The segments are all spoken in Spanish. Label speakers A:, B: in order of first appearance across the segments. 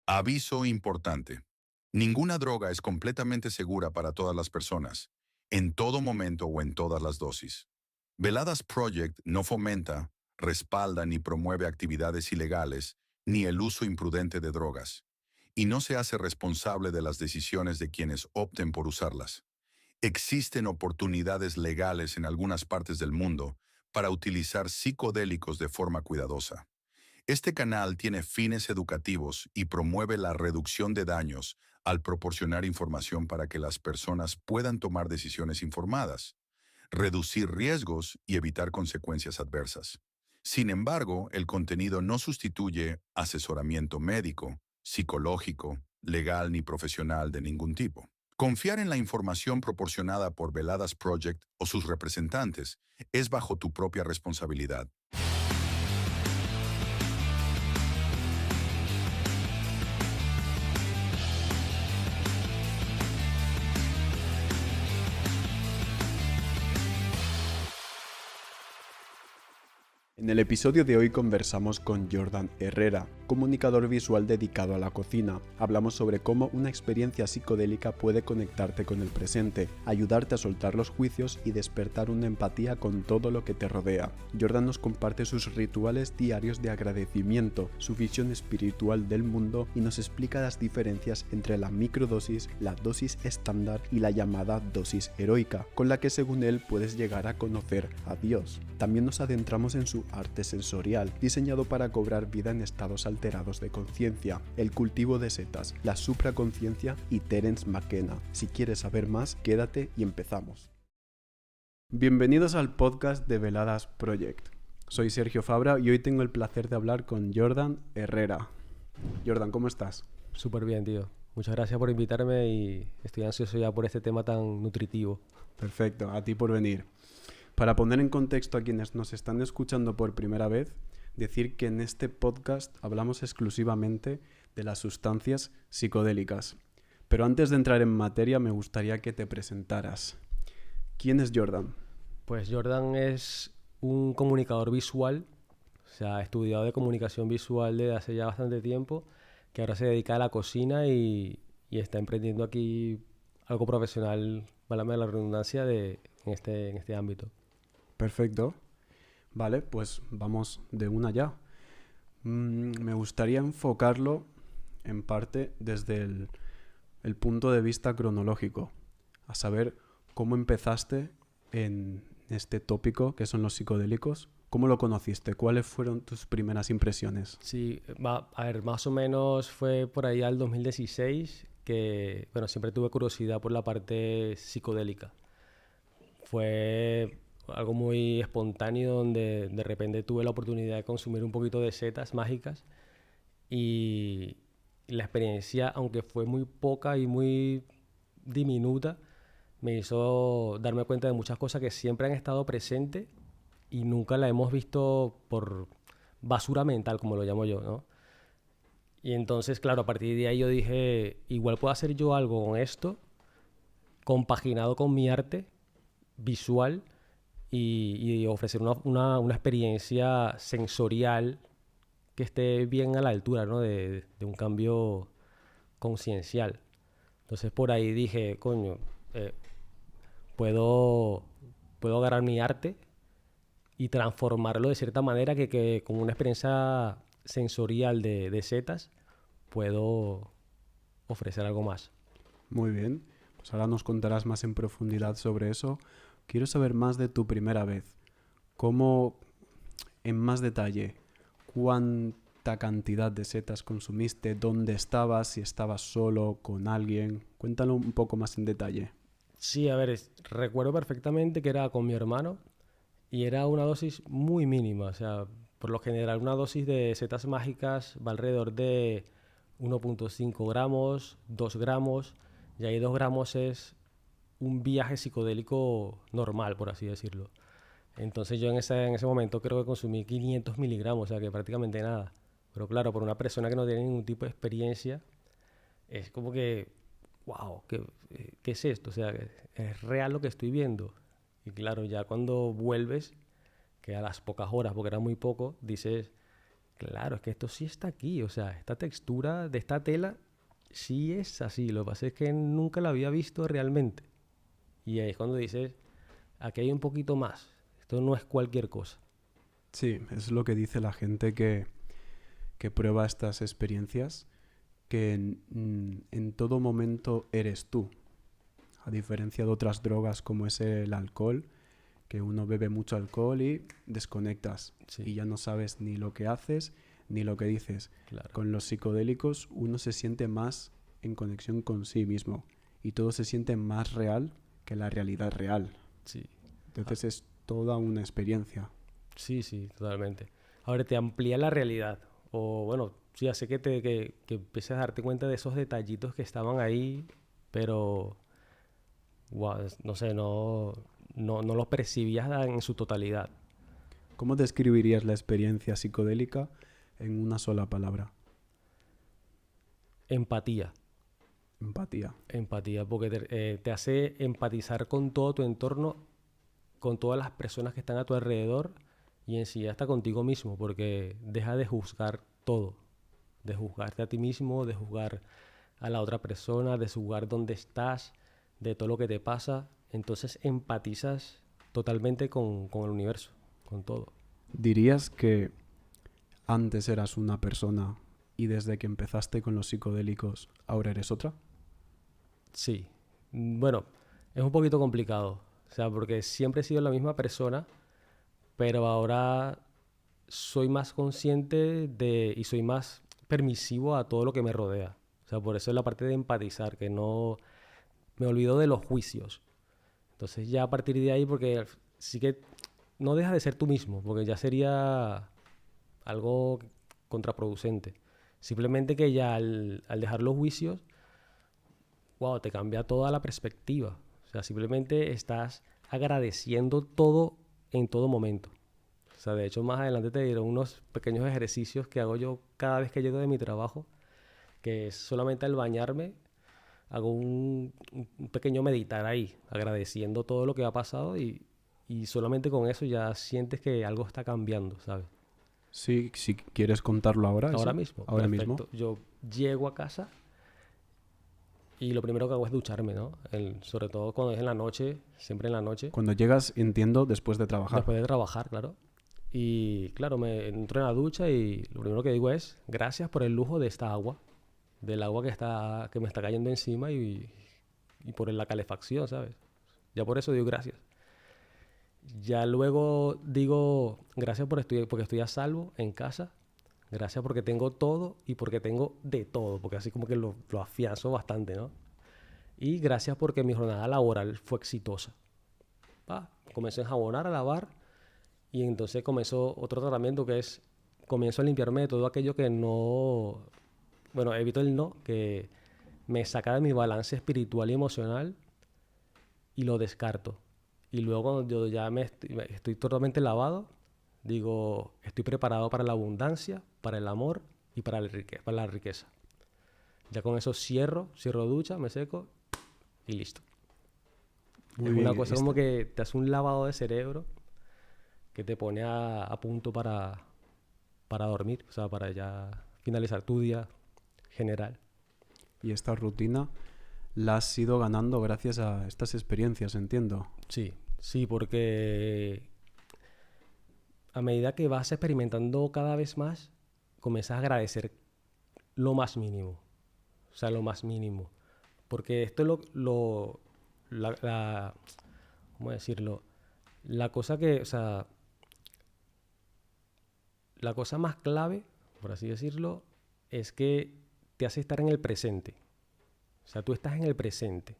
A: Aviso importante. Ninguna droga es completamente segura para todas las personas, en todo momento o en todas las dosis. Veladas Project no fomenta, respalda ni promueve actividades ilegales ni el uso imprudente de drogas, y no se hace responsable de las decisiones de quienes opten por usarlas. Existen oportunidades legales en algunas partes del mundo para utilizar psicodélicos de forma cuidadosa. Este canal tiene fines educativos y promueve la reducción de daños al proporcionar información para que las personas puedan tomar decisiones informadas, reducir riesgos y evitar consecuencias adversas. Sin embargo, el contenido no sustituye asesoramiento médico, psicológico, legal ni profesional de ningún tipo. Confiar en la información proporcionada por Veladas Project o sus representantes es bajo tu propia responsabilidad.
B: En el episodio de hoy conversamos con Jordan Herrera, comunicador visual dedicado a la cocina. Hablamos sobre cómo una experiencia psicodélica puede conectarte con el presente, ayudarte a soltar los juicios y despertar una empatía con todo lo que te rodea. Jordan nos comparte sus rituales diarios de agradecimiento, su visión espiritual del mundo y nos explica las diferencias entre la microdosis, la dosis estándar y la llamada dosis heroica, con la que según él puedes llegar a conocer a Dios. También nos adentramos en su arte sensorial, diseñado para cobrar vida en estados alterados de conciencia, el cultivo de setas, la supraconciencia y Terence McKenna. Si quieres saber más, quédate y empezamos. Bienvenidos al podcast de Veladas Project. Soy Sergio Fabra y hoy tengo el placer de hablar con Jordan Herrera. Jordan, ¿cómo estás?
C: Súper bien, tío. Muchas gracias por invitarme y estoy ansioso ya por este tema tan nutritivo.
B: Perfecto, a ti por venir. Para poner en contexto a quienes nos están escuchando por primera vez, decir que en este podcast hablamos exclusivamente de las sustancias psicodélicas. Pero antes de entrar en materia, me gustaría que te presentaras. ¿Quién es Jordan?
C: Pues Jordan es un comunicador visual, o sea, ha estudiado de comunicación visual desde hace ya bastante tiempo, que ahora se dedica a la cocina y está emprendiendo aquí algo profesional, válame la redundancia, en este ámbito.
B: Perfecto. Vale, pues vamos de una ya. Me gustaría enfocarlo en parte desde el punto de vista cronológico, a saber cómo empezaste en este tópico que son los psicodélicos. ¿Cómo lo conociste? ¿Cuáles fueron tus primeras impresiones?
C: Sí, a ver, más o menos fue por ahí al 2016 que, bueno, siempre tuve curiosidad por la parte psicodélica. Fue algo muy espontáneo donde de repente tuve la oportunidad de consumir un poquito de setas mágicas y la experiencia, aunque fue muy poca y muy diminuta, me hizo darme cuenta de muchas cosas que siempre han estado presentes y nunca la hemos visto por basura mental, como lo llamo yo, ¿no? Y entonces, claro, a partir de ahí yo dije, igual puedo hacer yo algo con esto, compaginado con mi arte visual y ofrecer una experiencia sensorial que esté bien a la altura, ¿no? de un cambio conciencial. Entonces por ahí dije, coño, eh, puedo, puedo agarrar mi arte y transformarlo de cierta manera que como una experiencia sensorial de setas puedo ofrecer algo más.
B: Muy bien. Pues ahora nos contarás más en profundidad sobre eso. Quiero saber más de tu primera vez. ¿Cómo, en más detalle, cuánta cantidad de setas consumiste? ¿Dónde estabas? ¿Si estabas solo, con alguien? Cuéntalo un poco más en detalle.
C: Sí, a ver, recuerdo perfectamente que era con mi hermano y era una dosis muy mínima. O sea, por lo general una dosis de setas mágicas va alrededor de 1,5 gramos, 2 gramos, y ahí 2 gramos es un viaje psicodélico normal, por así decirlo. Entonces yo en ese momento creo que consumí 500 miligramos, o sea que prácticamente nada. Pero claro, por una persona que no tiene ningún tipo de experiencia, es como que, wow, ¿qué es esto? O sea, es real lo que estoy viendo. Y claro, ya cuando vuelves, que a las pocas horas, porque era muy poco, dices, claro, es que esto sí está aquí, o sea, esta textura de esta tela sí es así, lo que pasa es que nunca la había visto realmente. Y ahí es cuando dices, aquí hay un poquito más, esto no es cualquier cosa.
B: Sí, es lo que dice la gente que prueba estas experiencias, que en todo momento eres tú. A diferencia de otras drogas como es el alcohol, que uno bebe mucho alcohol y desconectas
C: Sí,
B: y ya no sabes ni lo que haces ni lo que dices.
C: claro.
B: Con los psicodélicos uno se siente más en conexión con sí mismo y todo se siente más real que la realidad real.
C: Sí,
B: Entonces es toda una experiencia.
C: sí, sí, totalmente. Ahora te amplía la realidad. O bueno, sí, hace que empieces a darte cuenta de esos detallitos que estaban ahí, pero, wow, no sé, no los percibías en su totalidad.
B: ¿Cómo describirías la experiencia psicodélica en una sola palabra?
C: Empatía.
B: Empatía.
C: Empatía, porque te hace empatizar con todo tu entorno, con todas las personas que están a tu alrededor y en sí hasta contigo mismo, porque deja de juzgar todo, de juzgarte a ti mismo, de juzgar a la otra persona, de juzgar dónde estás, de todo lo que te pasa. Entonces empatizas totalmente con el universo, con todo.
B: ¿Dirías que antes eras una persona y desde que empezaste con los psicodélicos ahora eres otra?
C: Sí. Bueno, es un poquito complicado, o sea, porque siempre he sido la misma persona, pero ahora soy más consciente y soy más permisivo a todo lo que me rodea. O sea, por eso es la parte de empatizar, que no me olvido de los juicios. Entonces ya a partir de ahí, porque sí que no dejas de ser tú mismo, porque ya sería algo contraproducente. Simplemente que ya al dejar los juicios, wow, te cambia toda la perspectiva. O sea, simplemente estás agradeciendo todo en todo momento. O sea, de hecho, más adelante te diré unos pequeños ejercicios que hago yo cada vez que llego de mi trabajo, que es solamente al bañarme, hago un pequeño meditar ahí, agradeciendo todo lo que ha pasado y solamente con eso ya sientes que algo está cambiando, ¿sabes?
B: Sí, si quieres contarlo ahora,
C: Ahora
B: eso.
C: mismo,
B: Ahora mismo.
C: perfecto. Yo llego a casa y lo primero que hago es ducharme, ¿no? Sobre todo cuando es en la noche, siempre en la noche,
B: Cuando llegas, entiendo, después de trabajar.
C: después de trabajar, claro. Y claro, me entro en la ducha y lo primero que digo es gracias por el lujo de esta agua, del agua que me está cayendo encima y por la calefacción, ¿sabes? Ya por eso digo gracias. Ya luego digo gracias porque estoy a salvo en casa, gracias porque tengo todo y porque tengo de todo, porque así como que lo afianzo bastante, ¿no? Y gracias porque mi jornada laboral fue exitosa. Comencé a enjabonar, a lavar y entonces comenzó otro tratamiento que es, comienzo a limpiarme de todo aquello que no, bueno, evito el no, que me saca de mi balance espiritual y emocional y lo descarto. Y luego cuando yo ya estoy totalmente lavado, digo, estoy preparado para la abundancia, para el amor y para la riqueza. Ya con eso cierro ducha, me seco y listo.
B: Muy
C: Es una
B: bien.
C: cosa como que te hace un lavado de cerebro que te pone a punto para dormir, o sea, para ya finalizar tu día general.
B: Y esta rutina la has ido ganando gracias a estas experiencias, entiendo.
C: Sí, sí, porque a medida que vas experimentando cada vez más, comienzas a agradecer lo más mínimo. O sea, lo más mínimo. Porque esto es ¿cómo decirlo? La cosa que, o sea, la cosa más clave, por así decirlo, es que te hace estar en el presente. O sea, tú estás en el presente.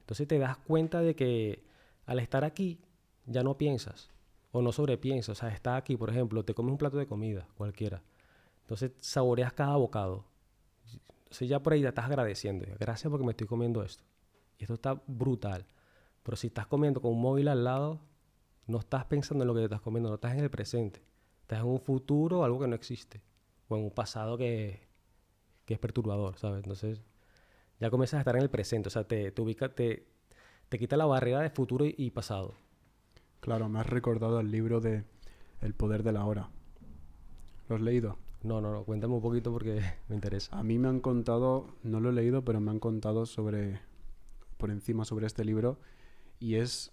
C: Entonces te das cuenta de que al estar aquí ya no piensas o no sobrepiensas. O sea, estás aquí, por ejemplo, te comes un plato de comida, cualquiera. Entonces saboreas cada bocado. Entonces ya por ahí ya estás agradeciendo. Gracias porque me estoy comiendo esto. Y esto está brutal. Pero si estás comiendo con un móvil al lado, no estás pensando en lo que te estás comiendo, no estás en el presente. Estás en un futuro, algo que no existe. O en un pasado que es perturbador, ¿sabes? Entonces ya comienzas a estar en el presente. O sea, te ubica, te quita la barrera de futuro y pasado.
B: Claro, me has recordado el libro de El poder de la hora. ¿Lo has leído?
C: No, cuéntame un poquito porque me interesa.
B: A mí me han contado, no lo he leído, pero me han contado por encima sobre este libro y es,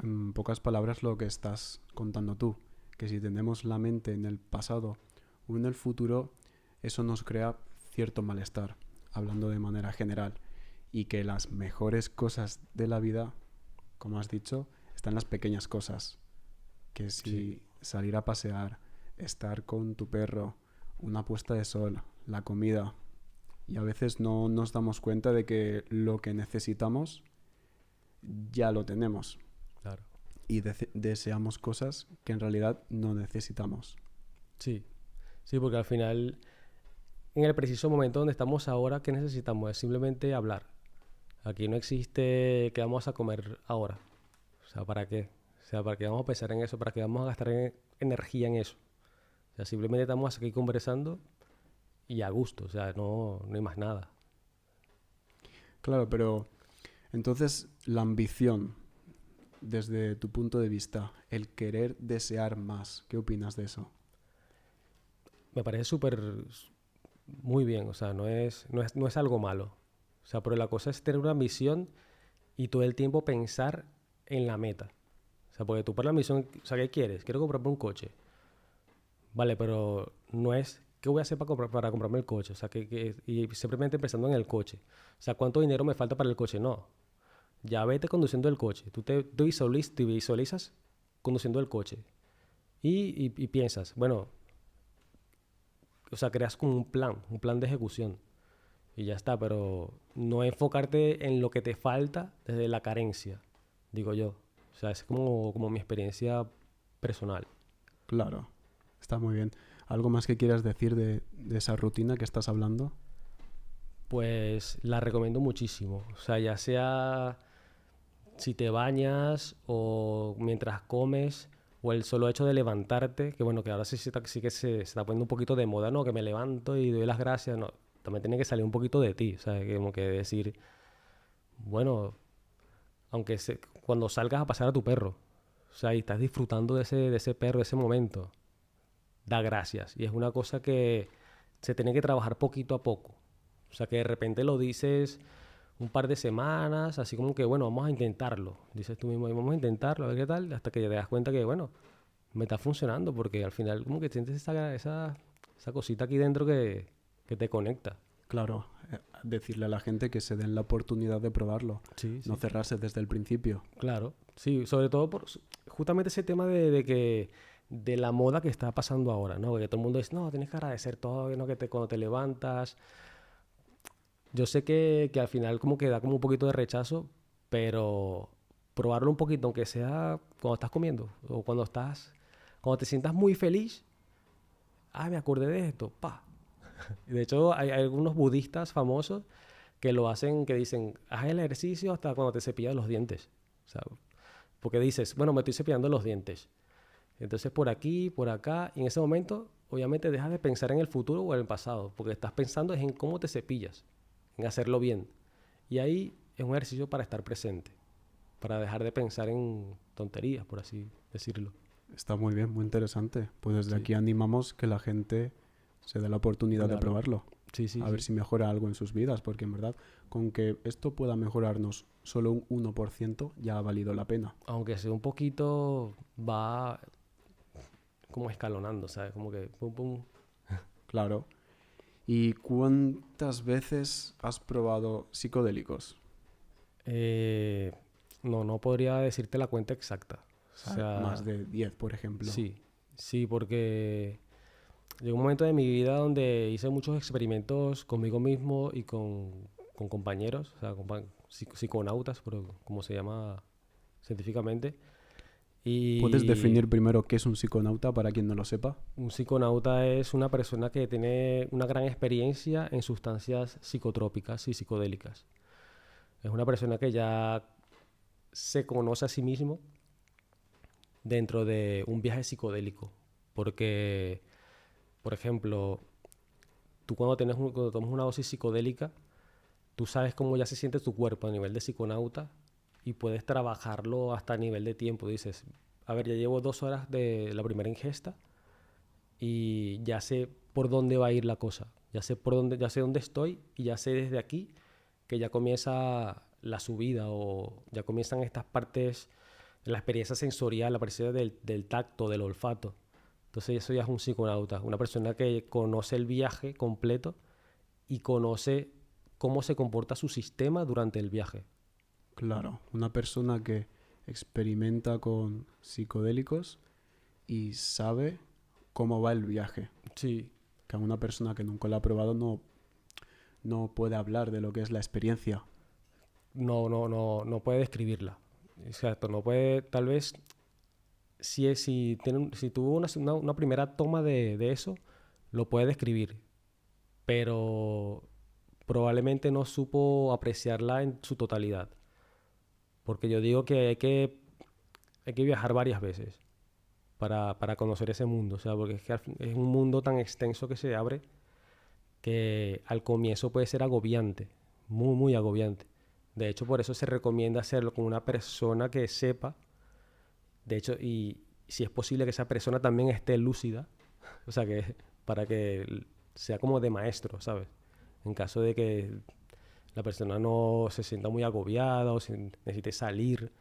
B: en pocas palabras, lo que estás contando tú, que si tenemos la mente en el pasado o en el futuro, eso nos crea cierto malestar, hablando de manera general, y que las mejores cosas de la vida, como has dicho, están en las pequeñas cosas, que si salir a pasear, estar con tu perro, una puesta de sol, la comida, y a veces no nos damos cuenta de que lo que necesitamos ya lo tenemos
C: Claro.
B: y deseamos cosas que en realidad no necesitamos.
C: Sí, sí, porque al final, en el preciso momento donde estamos ahora, ¿qué necesitamos? Es simplemente hablar. Aquí no existe qué vamos a comer ahora. O sea, ¿para qué? O sea, ¿para qué vamos a pensar en eso? ¿Para qué vamos a gastar energía en eso? O sea, simplemente estamos aquí conversando y a gusto. O sea, no hay más nada.
B: Claro, pero entonces la ambición, desde tu punto de vista, el querer desear más, ¿qué opinas de eso?
C: Me parece muy bien. O sea, no es algo malo. O sea, pero la cosa es tener una ambición y todo el tiempo pensar en la meta. O sea, porque tú por la ambición, o sea, ¿qué quieres? Quiero comprarme un coche. Vale, pero no es qué voy a hacer para comprarme el coche. O sea, y simplemente pensando en el coche. O sea, ¿cuánto dinero me falta para el coche? No. Ya vete conduciendo el coche. Tú te visualizas conduciendo el coche. Y piensas, bueno, o sea, creas como un plan de ejecución. Y ya está, pero no enfocarte en lo que te falta desde la carencia, digo yo. O sea, es como mi experiencia personal.
B: Claro, está muy bien. ¿Algo más que quieras decir de esa rutina que estás hablando?
C: Pues la recomiendo muchísimo. O sea, ya sea si te bañas o mientras comes o el solo hecho de levantarte, que bueno, que ahora sí que se está poniendo un poquito de moda, ¿no? Que me levanto y doy las gracias, no. También tiene que salir un poquito de ti, o sea, que como que decir, bueno, cuando salgas a pasear a tu perro, o sea, y estás disfrutando de ese perro, de ese momento, da gracias. Y es una cosa que se tiene que trabajar poquito a poco. O sea, que de repente lo dices un par de semanas, así como que, bueno, vamos a intentarlo. Dices tú mismo, vamos a intentarlo, a ver qué tal, hasta que te das cuenta que, bueno, me está funcionando, porque al final como que sientes esa cosita aquí dentro que te conecta.
B: Claro, decirle a la gente que se den la oportunidad de probarlo,
C: Sí,
B: no
C: sí.
B: cerrarse desde el principio.
C: Claro, sí, sobre todo por justamente ese tema de la moda que está pasando ahora, ¿no? Que todo el mundo dice, no, tienes que agradecer todo, ¿no? Cuando te levantas. Yo sé que al final como que da como un poquito de rechazo, pero probarlo un poquito, aunque sea cuando estás comiendo o cuando te sientas muy feliz, me acordé de esto, pa. De hecho, hay algunos budistas famosos que lo hacen, que dicen, haz el ejercicio hasta cuando te cepillas los dientes. O sea, porque dices, bueno, me estoy cepillando los dientes. Entonces, por aquí, por acá, y en ese momento, obviamente, dejas de pensar en el futuro o en el pasado, porque estás pensando es en cómo te cepillas, en hacerlo bien. Y ahí es un ejercicio para estar presente, para dejar de pensar en tonterías, por así decirlo.
B: Está muy bien, muy interesante. Pues desde
C: Sí,
B: aquí animamos que la gente se dé la oportunidad de
C: claro.
B: probarlo.
C: Sí, sí,
B: A ver
C: sí.
B: si mejora algo en sus vidas, porque en verdad, con que esto pueda mejorarnos solo un 1%, ya ha valido la pena.
C: Aunque sea un poquito, va como escalonando, ¿sabes? Como que pum, pum.
B: Claro. ¿Y cuántas veces has probado psicodélicos?
C: Eh, no podría decirte la cuenta exacta.
B: O
C: O
B: sea, más
C: sea,
B: de 10, por ejemplo.
C: sí, sí, porque llegó un momento de mi vida donde hice muchos experimentos conmigo mismo y con compañeros, o sea, psiconautas, como se llama científicamente.
B: ¿Puedes
C: Y
B: definir primero qué es un psiconauta para quien no lo sepa?
C: un psiconauta es una persona que tiene una gran experiencia en sustancias psicotrópicas y psicodélicas. Es una persona que ya se conoce a sí mismo dentro de un viaje psicodélico. Porque, por ejemplo, tú cuando tomas una dosis psicodélica, tú sabes cómo ya se siente tu cuerpo a nivel de psiconauta y puedes trabajarlo hasta a nivel de tiempo. Dices, a ver, ya llevo 2 horas de la primera ingesta y ya sé por dónde va a ir la cosa. Ya sé ya sé dónde estoy y ya sé desde aquí que ya comienza la subida o ya comienzan estas partes, la experiencia sensorial, la experiencia del tacto, del olfato. Entonces eso ya es un psiconauta, una persona que conoce el viaje completo y conoce cómo se comporta su sistema durante el viaje.
B: Claro, una persona que experimenta con psicodélicos y sabe cómo va el viaje.
C: Sí,
B: Que a una persona que nunca lo ha probado no puede hablar de lo que es la experiencia.
C: no puede describirla. Exacto, no puede, tal vez, si tuvo una primera toma de eso, lo puede describir, pero probablemente no supo apreciarla en su totalidad. Porque yo digo que hay que viajar varias veces para conocer ese mundo. O sea, porque es que es un mundo tan extenso que se abre que al comienzo puede ser agobiante, muy, muy agobiante. De hecho, por eso se recomienda hacerlo con una persona que sepa. De hecho, y si es posible que esa persona también esté lúcida, o sea, que para que sea como de maestro, ¿sabes? En caso de que la persona no se sienta muy agobiada o necesite salir,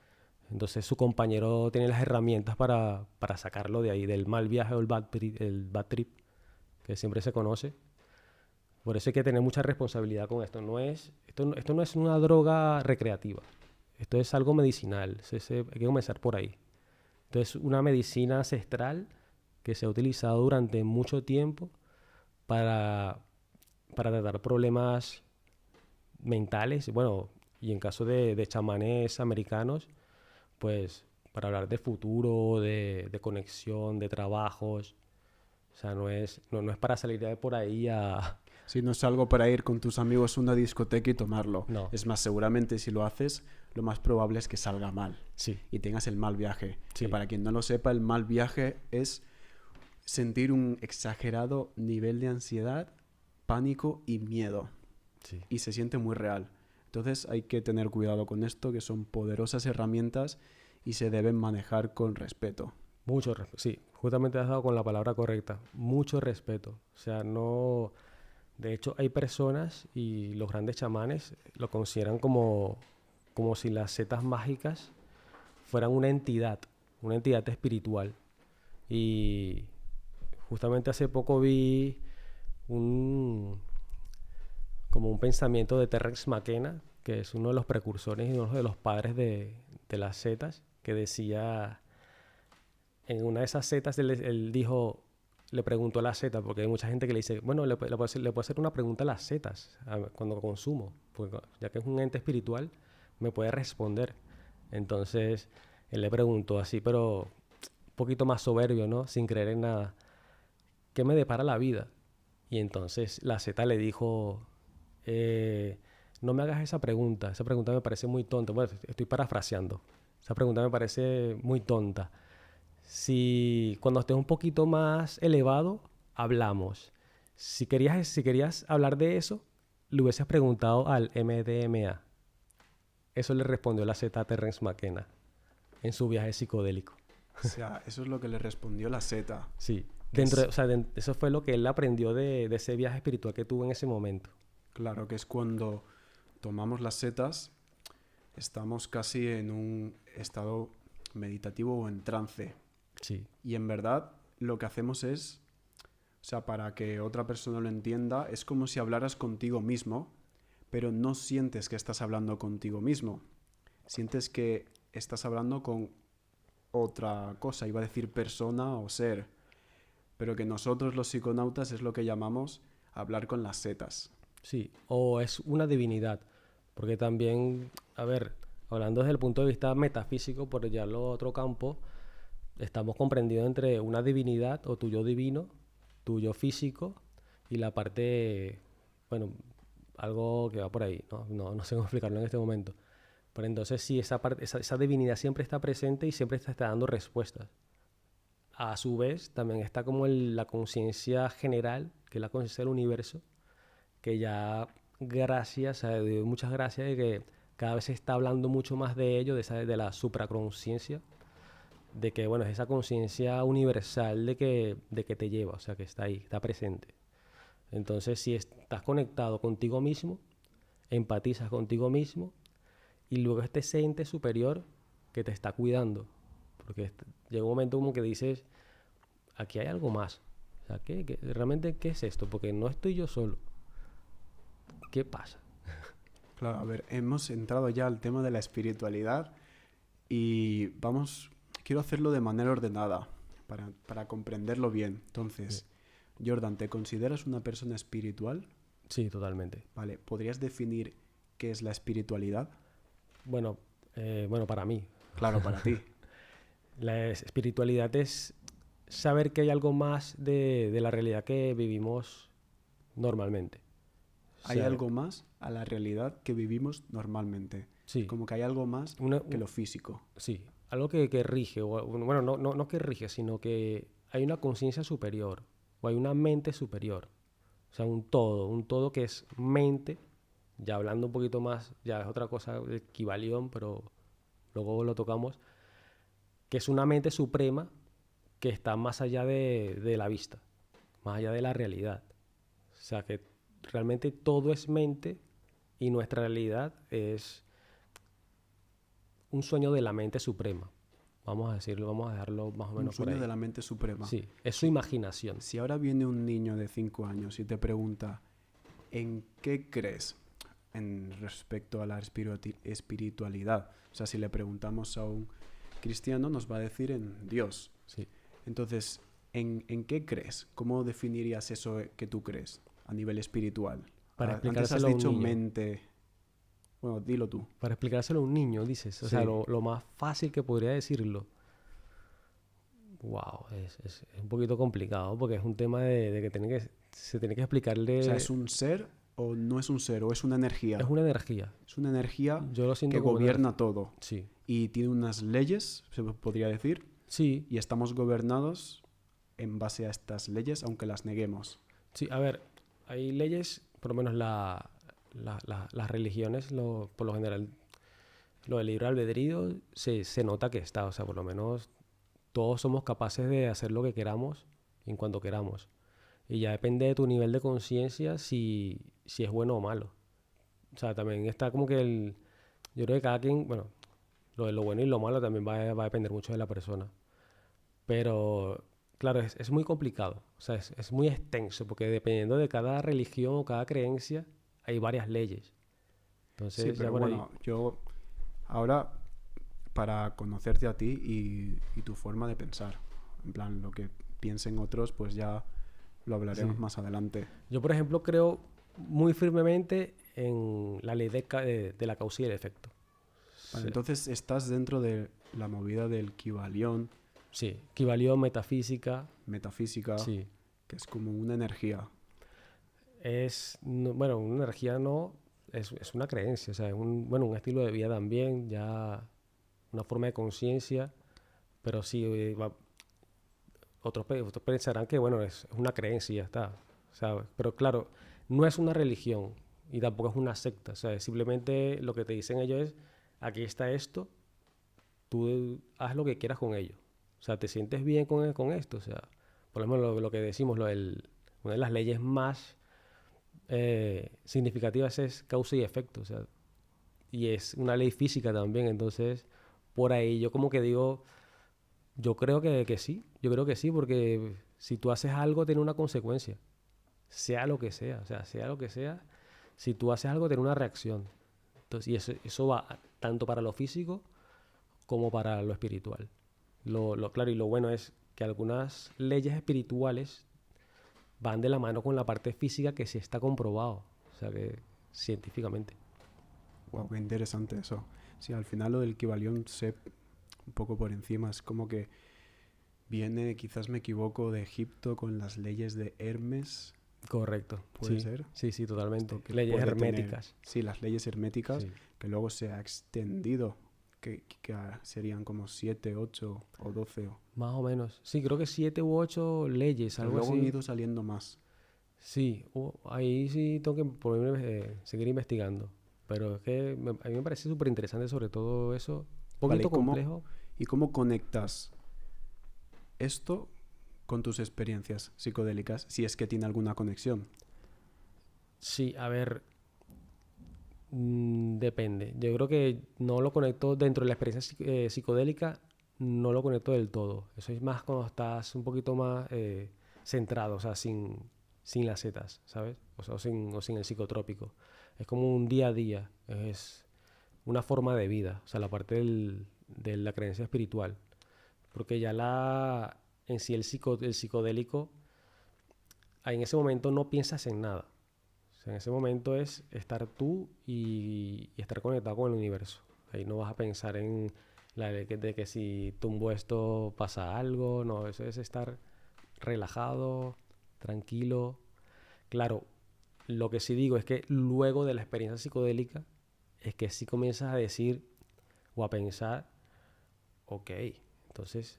C: entonces su compañero tiene las herramientas para sacarlo de ahí, del mal viaje o el bad trip, que siempre se conoce. Por eso hay que tener mucha responsabilidad con esto. Esto no es una droga recreativa. Esto es algo medicinal. Hay que comenzar por ahí. Entonces, una medicina ancestral que se ha utilizado durante mucho tiempo para, para tratar problemas mentales. Bueno, y en caso de chamanes americanos, pues para hablar de futuro, de conexión, de trabajos. O sea, no es para salir de por ahí a...
B: Si no es algo para ir con tus amigos a una discoteca y tomarlo.
C: No,
B: Es más, seguramente si lo haces, lo más probable es que salga mal
C: sí,
B: y tengas el mal viaje. Que
C: sí,
B: para quien no lo sepa, el mal viaje es sentir un exagerado nivel de ansiedad, pánico y miedo.
C: sí.
B: Y se siente muy real. Entonces hay que tener cuidado con esto, que son poderosas herramientas y se deben manejar con respeto.
C: Mucho respeto. Sí, justamente has dado con la palabra correcta. Mucho respeto. O sea, no... De hecho, hay personas y los grandes chamanes lo consideran como si las setas mágicas fueran una entidad espiritual. Y justamente hace poco vi un, como un pensamiento de Terence McKenna, que es uno de los precursores y uno de los padres de las setas, que decía, en una de esas setas, él dijo, le preguntó a la seta, porque hay mucha gente que le dice, bueno, le puedo hacer una pregunta a las setas cuando consumo, porque ya que es un ente espiritual, me puede responder. Entonces, él le preguntó así, pero un poquito más soberbio, ¿no? Sin creer en nada, ¿qué me depara la vida? Y entonces la seta le dijo, no me hagas esa pregunta me parece muy tonta. Bueno, estoy parafraseando. Esa pregunta me parece muy tonta. Si cuando estés un poquito más elevado, hablamos. Si querías hablar de eso, le hubieses preguntado al MDMA. Eso le respondió la Z a Terence McKenna en su viaje psicodélico.
B: O sea, eso es lo que le respondió la seta.
C: Sí.
B: Que es,
C: O sea, eso fue lo que él aprendió de ese viaje espiritual que tuvo en ese momento.
B: claro, que es cuando tomamos las setas, estamos casi en un estado meditativo o en trance.
C: Sí,
B: Y en verdad lo que hacemos es, o sea, para que otra persona lo entienda, es como si hablaras contigo mismo, pero no sientes que estás hablando contigo mismo. Sientes que estás hablando con otra cosa, iba a decir persona o ser, pero que nosotros los psiconautas es lo que llamamos hablar con las setas.
C: sí. O es una divinidad. Porque también, a ver, hablando desde el punto de vista metafísico, por llevarlo a otro campo, estamos comprendidos entre una divinidad o tu yo divino, tu yo físico y la parte, bueno, algo que va por ahí, no sé cómo explicarlo en este momento. Pero entonces sí, esa divinidad siempre está presente y siempre está dando respuestas. A su vez, también está como la conciencia general, que es la conciencia del universo, que ya gracias, muchas gracias de que cada vez se está hablando mucho más de ello, de la supraconsciencia, de que, bueno, es esa conciencia universal de que te lleva, o sea, que está ahí, está presente. Entonces, si estás conectado contigo mismo, empatizas contigo mismo, y luego ese ente superior que te está cuidando. Porque llega un momento como que dices, aquí hay algo más. O sea, realmente qué es esto? Porque no estoy yo solo. ¿Qué pasa?
B: Claro, a ver, hemos entrado ya al tema de la espiritualidad y quiero hacerlo de manera ordenada para comprenderlo bien. Entonces, Jordan, ¿te consideras una persona espiritual?
C: Sí, totalmente.
B: Vale, ¿podrías definir qué es la espiritualidad?
C: Bueno, para mí.
B: Claro, para ti.
C: La espiritualidad es saber que hay algo más de la realidad que vivimos normalmente. O
B: Hay
C: sea,
B: algo más a la realidad que vivimos normalmente.
C: sí,
B: Como que hay algo más que lo físico.
C: sí, algo que rige, bueno, no que rige, sino que hay una conciencia superior o hay una mente superior. O sea, un todo que es mente, ya hablando un poquito más, ya es otra cosa, equivalión, pero luego lo tocamos, que es una mente suprema que está más allá de la vista, más allá de la realidad. O sea, que realmente todo es mente y nuestra realidad es un sueño de la mente suprema. Vamos a decirlo, vamos a dejarlo más o menos
B: Un sueño
C: por ahí.
B: de la mente suprema.
C: Sí, es su imaginación.
B: Si ahora viene un niño de 5 años y te pregunta, ¿en qué crees en respecto a la espiritualidad? O sea, si le preguntamos a un cristiano, nos va a decir en Dios.
C: Sí.
B: Entonces, ¿en qué crees? ¿Cómo definirías eso que tú crees a nivel espiritual?
C: Para
B: Antes has
C: explicárselo a un
B: dicho
C: niño.
B: mente. Bueno, dilo tú.
C: Para explicárselo a un niño, dices. O sea,
B: Sí.
C: lo más fácil que podría decirlo. Wow, es un poquito complicado porque es un tema de que se tiene que explicarle.
B: O sea, ¿es un ser o no es un ser? ¿O es una energía?
C: Es una energía.
B: Es una energía
C: Yo lo siento
B: que
C: como
B: gobierna todo.
C: Sí.
B: Y tiene unas leyes, se podría decir.
C: Sí,
B: Y estamos gobernados en base a estas leyes, aunque las neguemos.
C: sí. A ver, hay leyes, por lo menos las religiones, por lo general, lo del libre albedrío se nota que está. O sea, por lo menos todos somos capaces de hacer lo que queramos en cuanto queramos. Y ya depende de tu nivel de conciencia si es bueno o malo. O sea, también está como que yo creo que cada quien, bueno, lo de lo bueno y lo malo también va a depender mucho de la persona. Pero, claro, es muy complicado. O sea, es muy extenso porque dependiendo de cada religión o cada creencia, hay varias leyes. Entonces,
B: Sí,
C: ya
B: pero
C: por ahí.
B: bueno, yo ahora, para conocerte a ti y tu forma de pensar, en plan, lo que piensen otros, pues ya lo hablaremos
C: Sí.
B: más adelante.
C: Yo, por ejemplo, creo muy firmemente en la ley de la causa y el efecto.
B: Vale,
C: Sí.
B: entonces estás dentro de la movida del Kybalión,
C: Sí, equivalió metafísica.
B: metafísica,
C: Sí.
B: que es como una energía.
C: Bueno, una energía no, es una creencia, o sea, un estilo de vida también, ya una forma de conciencia, pero sí, otros pensarán que, bueno, es una creencia y ya está, ¿sabes? Pero claro, no es una religión y tampoco es una secta, o sea, simplemente lo que te dicen ellos es, aquí está esto, tú haz lo que quieras con ello. O sea, te sientes bien con esto. O sea, por lo menos lo que decimos, una de las leyes más significativas es causa y efecto. O sea, y es una ley física también. Entonces, por ahí yo como que digo, yo creo que sí. Yo creo que sí, porque si tú haces algo, tiene una consecuencia. Sea lo que sea. O sea, sea lo que sea. Si tú haces algo, tiene una reacción. Entonces, y eso va tanto para lo físico como para lo espiritual. Claro, y lo bueno es que algunas leyes espirituales van de la mano con la parte física que sí está comprobado, o sea que científicamente.
B: Wow, qué interesante eso. Sí, al final lo del Kybalión sé un poco por encima. Es como que viene, quizás me equivoco, de Egipto con las leyes de Hermes.
C: Correcto.
B: ¿Puede
C: Sí,
B: ser?
C: sí, totalmente.
B: Esto que
C: Leyes
B: puede tener-
C: herméticas.
B: sí, las leyes herméticas,
C: Sí.
B: que luego se ha extendido, que serían como 7, 8 o 12.
C: Más o menos. Sí, creo que 7 u 8 leyes,
B: Pero
C: algo
B: luego
C: así.
B: han ido saliendo más.
C: Sí, ahí sí tengo que seguir investigando. Pero es que a mí me parece súper interesante sobre todo eso. Un
B: Vale,
C: poquito complejo.
B: ¿y cómo conectas esto con tus experiencias psicodélicas, si es que tiene alguna conexión?
C: Sí, a ver, depende. Yo creo que no lo conecto dentro de la experiencia psicodélica, no lo conecto del todo. Eso es más cuando estás un poquito más centrado, o sea, sin las setas, ¿sabes? O sin el psicotrópico. Es como un día a día, es una forma de vida, o sea, la parte de la creencia espiritual. Porque ya en sí el psicodélico, en ese momento no piensas en nada. O sea, en ese momento es estar tú y estar conectado con el universo. Ahí no vas a pensar en de que si tumbo esto pasa algo. No, eso es estar relajado, tranquilo. Claro, lo que sí digo es que luego de la experiencia psicodélica es que sí comienzas a decir o a pensar, ok, entonces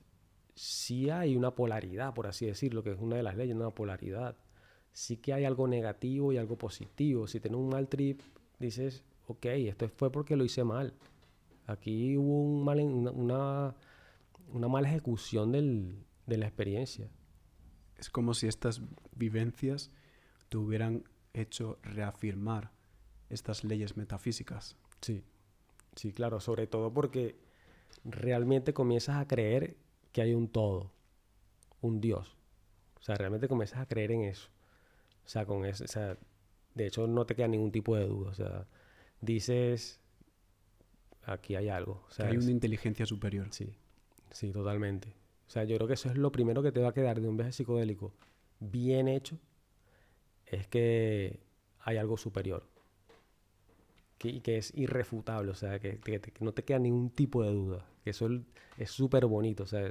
C: sí hay una polaridad, por así decirlo, que es una de las leyes, una polaridad. Sí que hay algo negativo y algo positivo. Si tienes un mal trip, dices, ok, esto fue porque lo hice mal. Aquí hubo una mala ejecución de la experiencia.
B: Es como si estas vivencias te hubieran hecho reafirmar estas leyes metafísicas.
C: Sí, sí, claro, sobre todo porque realmente comienzas a creer que hay un todo, un Dios. O sea, realmente comienzas a creer en eso. O sea, con eso, o sea, de hecho no te queda ningún tipo de duda. O sea, dices, aquí hay algo. O
B: Que
C: sea,
B: hay una inteligencia superior.
C: sí, sí, totalmente. O sea, yo creo que eso es lo primero que te va a quedar de un viaje psicodélico bien hecho, es que hay algo superior. Y que es irrefutable, o sea, que no te queda ningún tipo de duda. Que eso es súper bonito, o sea,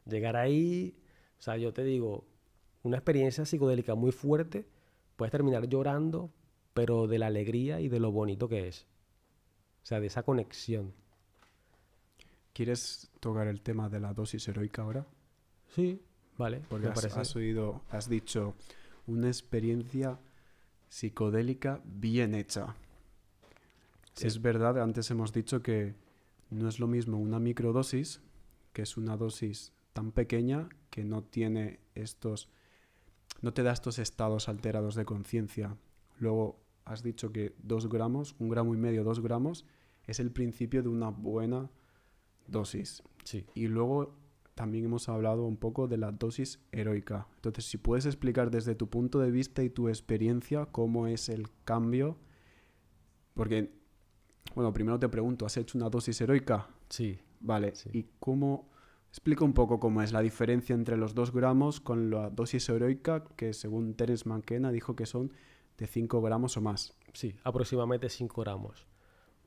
C: llegar ahí, o sea, yo te digo, una experiencia psicodélica muy fuerte, puedes terminar llorando, pero de la alegría y de lo bonito que es. O sea, de esa conexión.
B: ¿Quieres tocar el tema de la dosis heroica ahora?
C: Sí, vale,
B: Porque
C: me parece.
B: has dicho una experiencia psicodélica bien hecha.
C: Sí,
B: Es verdad, antes hemos dicho que no es lo mismo una microdosis, que es una dosis tan pequeña que no tiene no te da estos estados alterados de conciencia. Luego has dicho que 2 gramos, 1,5 gramos, 2 gramos, es el principio de una buena dosis.
C: sí.
B: Y luego también hemos hablado un poco de la dosis heroica. Entonces, si puedes explicar desde tu punto de vista y tu experiencia cómo es el cambio. Porque, bueno, primero te pregunto, ¿has hecho una dosis heroica?
C: Sí,
B: Vale.
C: sí.
B: ¿Y cómo? Explica un poco cómo es la diferencia entre los 2 gramos con la dosis heroica, que según Terence McKenna dijo que son de 5 gramos o más.
C: Sí, aproximadamente 5 gramos.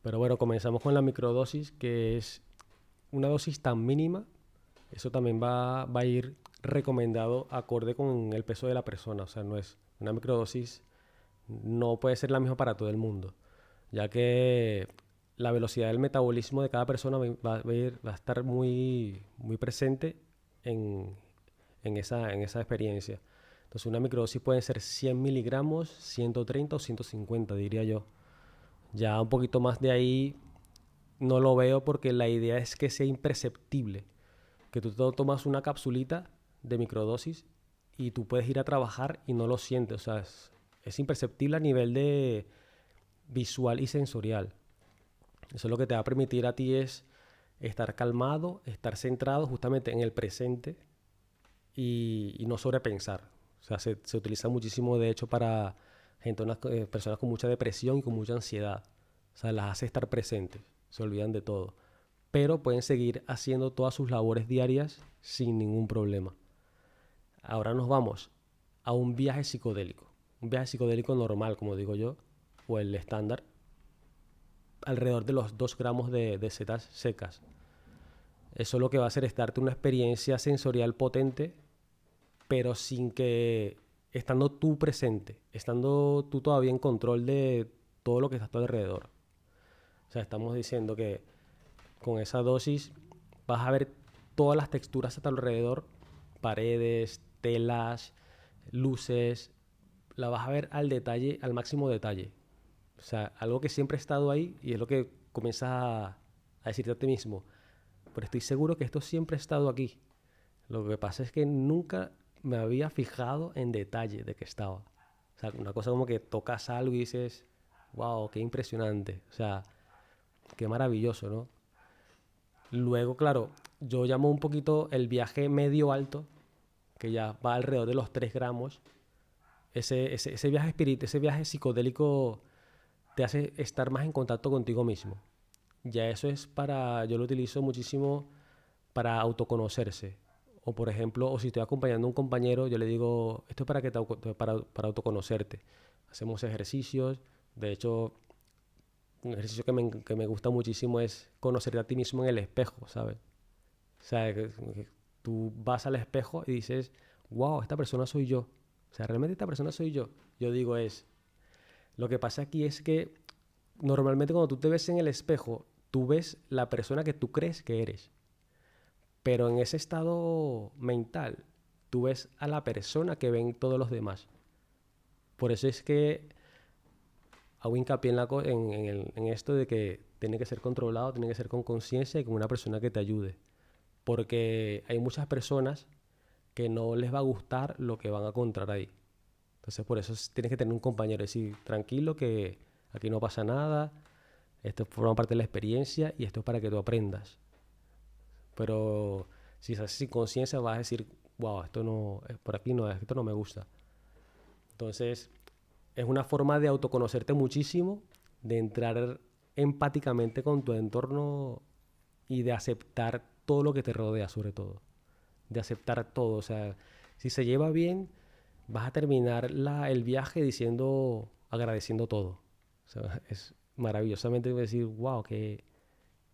C: Pero bueno, comenzamos con la microdosis, que es una dosis tan mínima. Eso también va a ir recomendado acorde con el peso de la persona. O sea, no es una microdosis, no puede ser la misma para todo el mundo, ya que la velocidad del metabolismo de cada persona va a estar muy, muy presente en, en esa experiencia. Entonces, una microdosis puede ser 100 miligramos, 130 o 150, diría yo. Ya un poquito más de ahí no lo veo porque la idea es que sea imperceptible. Que tú tomas una capsulita de microdosis y tú puedes ir a trabajar y no lo sientes. O sea, es imperceptible a nivel de visual y sensorial. Eso es lo que te va a permitir a ti es estar calmado, estar centrado justamente en el presente y no sobrepensar. O sea, se utiliza muchísimo, de hecho, para personas con mucha depresión y con mucha ansiedad. O sea, las hace estar presentes, se olvidan de todo. Pero pueden seguir haciendo todas sus labores diarias sin ningún problema. Ahora nos vamos a un viaje psicodélico. Un viaje psicodélico normal, como digo yo, o el estándar, alrededor de los 2 gramos de setas secas. Eso lo que va a hacer es darte una experiencia sensorial potente, pero sin que, estando tú presente, estando tú todavía en control de todo lo que está a tu alrededor. O sea, estamos diciendo que con esa dosis vas a ver todas las texturas a tu alrededor, paredes, telas, luces, la vas a ver al detalle, al máximo detalle. O sea, algo que siempre ha estado ahí y es lo que comienzas a decirte a ti mismo. Pero estoy seguro que esto siempre ha estado aquí. Lo que pasa es que nunca me había fijado en detalle de qué estaba. O sea, una cosa como que tocas algo y dices, wow, qué impresionante. O sea, qué maravilloso, ¿no? Luego, claro, yo llamo un poquito el viaje medio alto, que ya va alrededor de los 3 gramos. Ese viaje ese viaje psicodélico te hace estar más en contacto contigo mismo. Ya eso es yo lo utilizo muchísimo para autoconocerse. O por ejemplo, o si estoy acompañando a un compañero, yo le digo, esto es para autoconocerte. Hacemos ejercicios. De hecho, un ejercicio que me gusta muchísimo es conocerte a ti mismo en el espejo, ¿sabes? O sea, que tú vas al espejo y dices, wow, esta persona soy yo. O sea, realmente esta persona soy yo. Yo digo lo que pasa aquí es que normalmente cuando tú te ves en el espejo, tú ves la persona que tú crees que eres. Pero en ese estado mental, tú ves a la persona que ven todos los demás. Por eso es que hago hincapié en esto de que tiene que ser controlado, tiene que ser con conciencia y con una persona que te ayude. Porque hay muchas personas que no les va a gustar lo que van a encontrar ahí. Entonces, por eso tienes que tener un compañero. Decir, tranquilo, que aquí no pasa nada, esto forma parte de la experiencia y esto es para que tú aprendas. Pero si estás sin conciencia, vas a decir, wow, esto no, por aquí no, esto no me gusta. Entonces, es una forma de autoconocerte muchísimo, de entrar empáticamente con tu entorno y de aceptar todo lo que te rodea, sobre todo. De aceptar todo. O sea, si se lleva bien, vas a terminar el viaje agradeciendo todo. O sea, es maravillosamente decir, wow, qué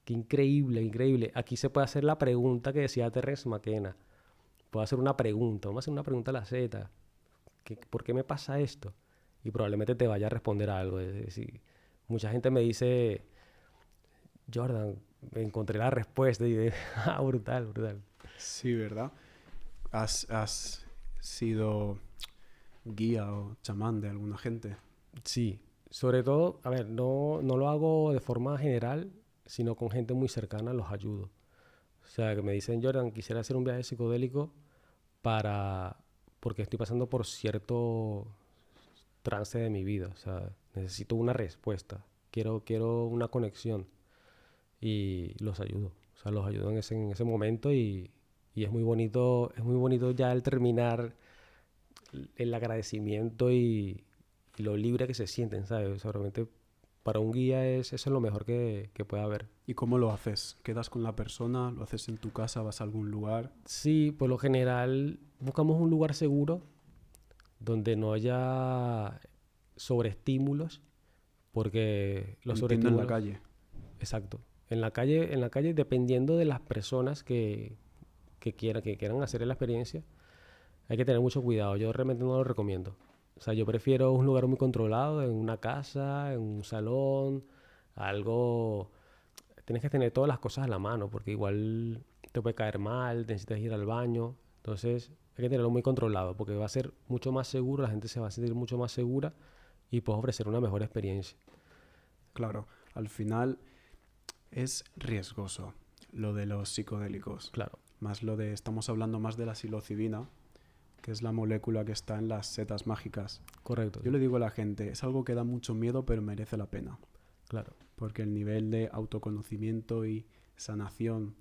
C: increíble, increíble. Aquí se puede hacer la pregunta que decía Terence McKenna. Puedo hacer una pregunta, vamos a hacer una pregunta a la Z. ¿Por qué me pasa esto? Y probablemente te vaya a responder algo. Es decir, mucha gente me dice, Jordan, encontré la respuesta y de, brutal, brutal.
B: Sí, ¿verdad? ¿Has sido guía o chamán de alguna gente?
C: Sí, sobre todo, a ver, no lo hago de forma general, sino con gente muy cercana los ayudo. O sea, que me dicen, Jordan, quisiera hacer un viaje psicodélico porque estoy pasando por cierto trance de mi vida. O sea, necesito una respuesta. Quiero una conexión. Y los ayudo. O sea, los ayudo en ese momento y es muy bonito ya el terminar el agradecimiento y lo libre que se sienten, ¿sabes? O sea, realmente para un guía eso es lo mejor que puede haber.
B: ¿Y cómo lo haces? ¿Quedas con la persona? ¿Lo haces en tu casa? ¿Vas a algún lugar?
C: Sí, por lo general buscamos un lugar seguro donde no haya sobreestímulos, porque los
B: Entiendo, en la
C: sobreestímulos...
B: calle.
C: Exacto. En la calle, dependiendo de las personas que quieran hacer la experiencia, hay que tener mucho cuidado. Yo realmente no lo recomiendo. O sea, yo prefiero un lugar muy controlado, en una casa, en un salón, algo... Tienes que tener todas las cosas a la mano, porque igual te puede caer mal, necesitas ir al baño. Entonces, hay que tenerlo muy controlado, porque va a ser mucho más seguro, la gente se va a sentir mucho más segura y puedes ofrecer una mejor experiencia.
B: Claro, al final es riesgoso lo de los psicodélicos.
C: Claro.
B: Estamos hablando más de la psilocibina, que es la molécula que está en las setas mágicas.
C: Correcto.
B: Yo le digo a la gente, es algo que da mucho miedo, pero merece la pena.
C: Claro.
B: Porque el nivel de autoconocimiento y sanación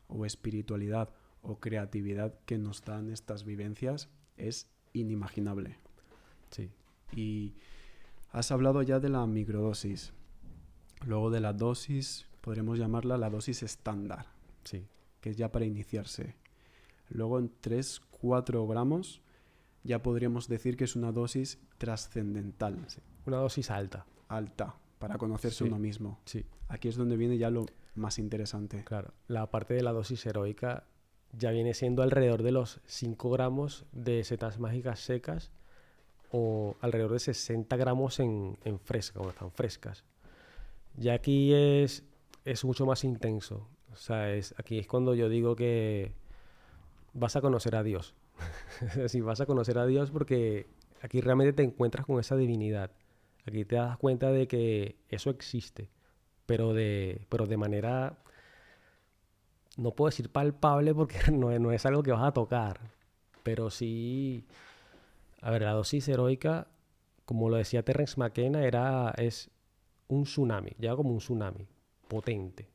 B: o espiritualidad o creatividad que nos dan estas vivencias es inimaginable.
C: Sí.
B: Y has hablado ya de la microdosis. Luego de la dosis, podremos llamarla la dosis estándar,
C: Sí.
B: que es ya para iniciarse. Luego en 3-4 gramos ya podríamos decir que es una dosis trascendental.
C: Sí. Una dosis alta.
B: Alta, para conocerse
C: Sí.
B: uno mismo.
C: Sí.
B: Aquí es donde viene ya lo más interesante.
C: Claro. La parte de la dosis heroica ya viene siendo alrededor de los 5 gramos de setas mágicas secas o alrededor de 60 gramos en fresca, cuando están frescas. Ya aquí es mucho más intenso. O sea, aquí es cuando yo digo que vas a conocer a Dios. Sí, vas a conocer a Dios porque aquí realmente te encuentras con esa divinidad. Aquí te das cuenta de que eso existe, pero de manera no puedo decir palpable porque no es algo que vas a tocar, pero sí, a ver, la dosis heroica, como lo decía Terence McKenna, es un tsunami, llega como un tsunami, potente.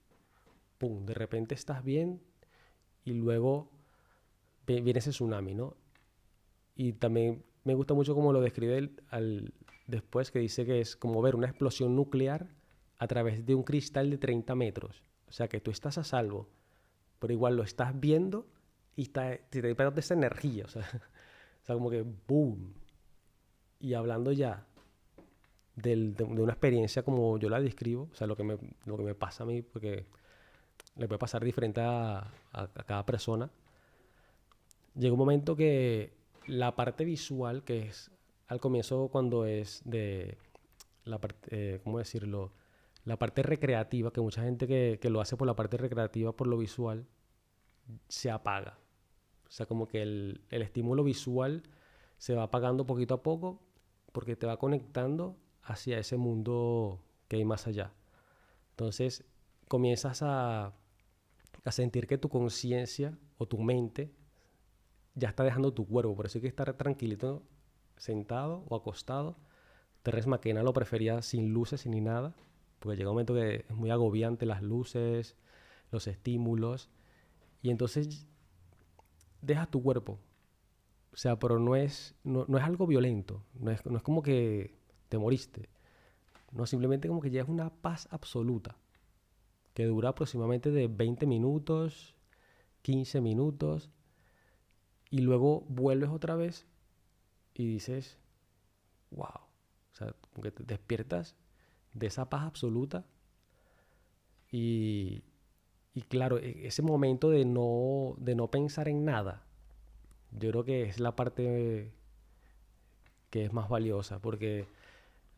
C: Pum, de repente estás bien y luego viene ese tsunami, ¿no? Y también me gusta mucho cómo lo describe después, que dice que es como ver una explosión nuclear a través de un cristal de 30 metros. O sea, que tú estás a salvo, pero igual lo estás viendo y te despierta esa energía. O sea, como que ¡boom! Y hablando ya de una experiencia como yo la describo, o sea, lo que me pasa a mí, porque le puede pasar diferente a cada persona. Llega un momento que la parte visual, que es al comienzo cuando es de la parte, ¿cómo decirlo? La parte recreativa, que mucha gente que lo hace por la parte recreativa, por lo visual, se apaga. O sea, como que el estímulo visual se va apagando poquito a poco porque te va conectando hacia ese mundo que hay más allá. Entonces, comienzas a sentir que tu conciencia o tu mente ya está dejando tu cuerpo. Por eso hay que estar tranquilito, sentado o acostado. Terence McKenna lo prefería sin luces ni nada, porque llega un momento que es muy agobiante las luces, los estímulos, y entonces dejas tu cuerpo. O sea, pero no es algo violento, no es como que te moriste. No, simplemente como que ya es una paz absoluta, que dura aproximadamente de 20 minutos, 15 minutos, y luego vuelves otra vez y dices, wow. O sea, como que te despiertas de esa paz absoluta y, y claro, ese momento de no pensar en nada, yo creo que es la parte que es más valiosa, porque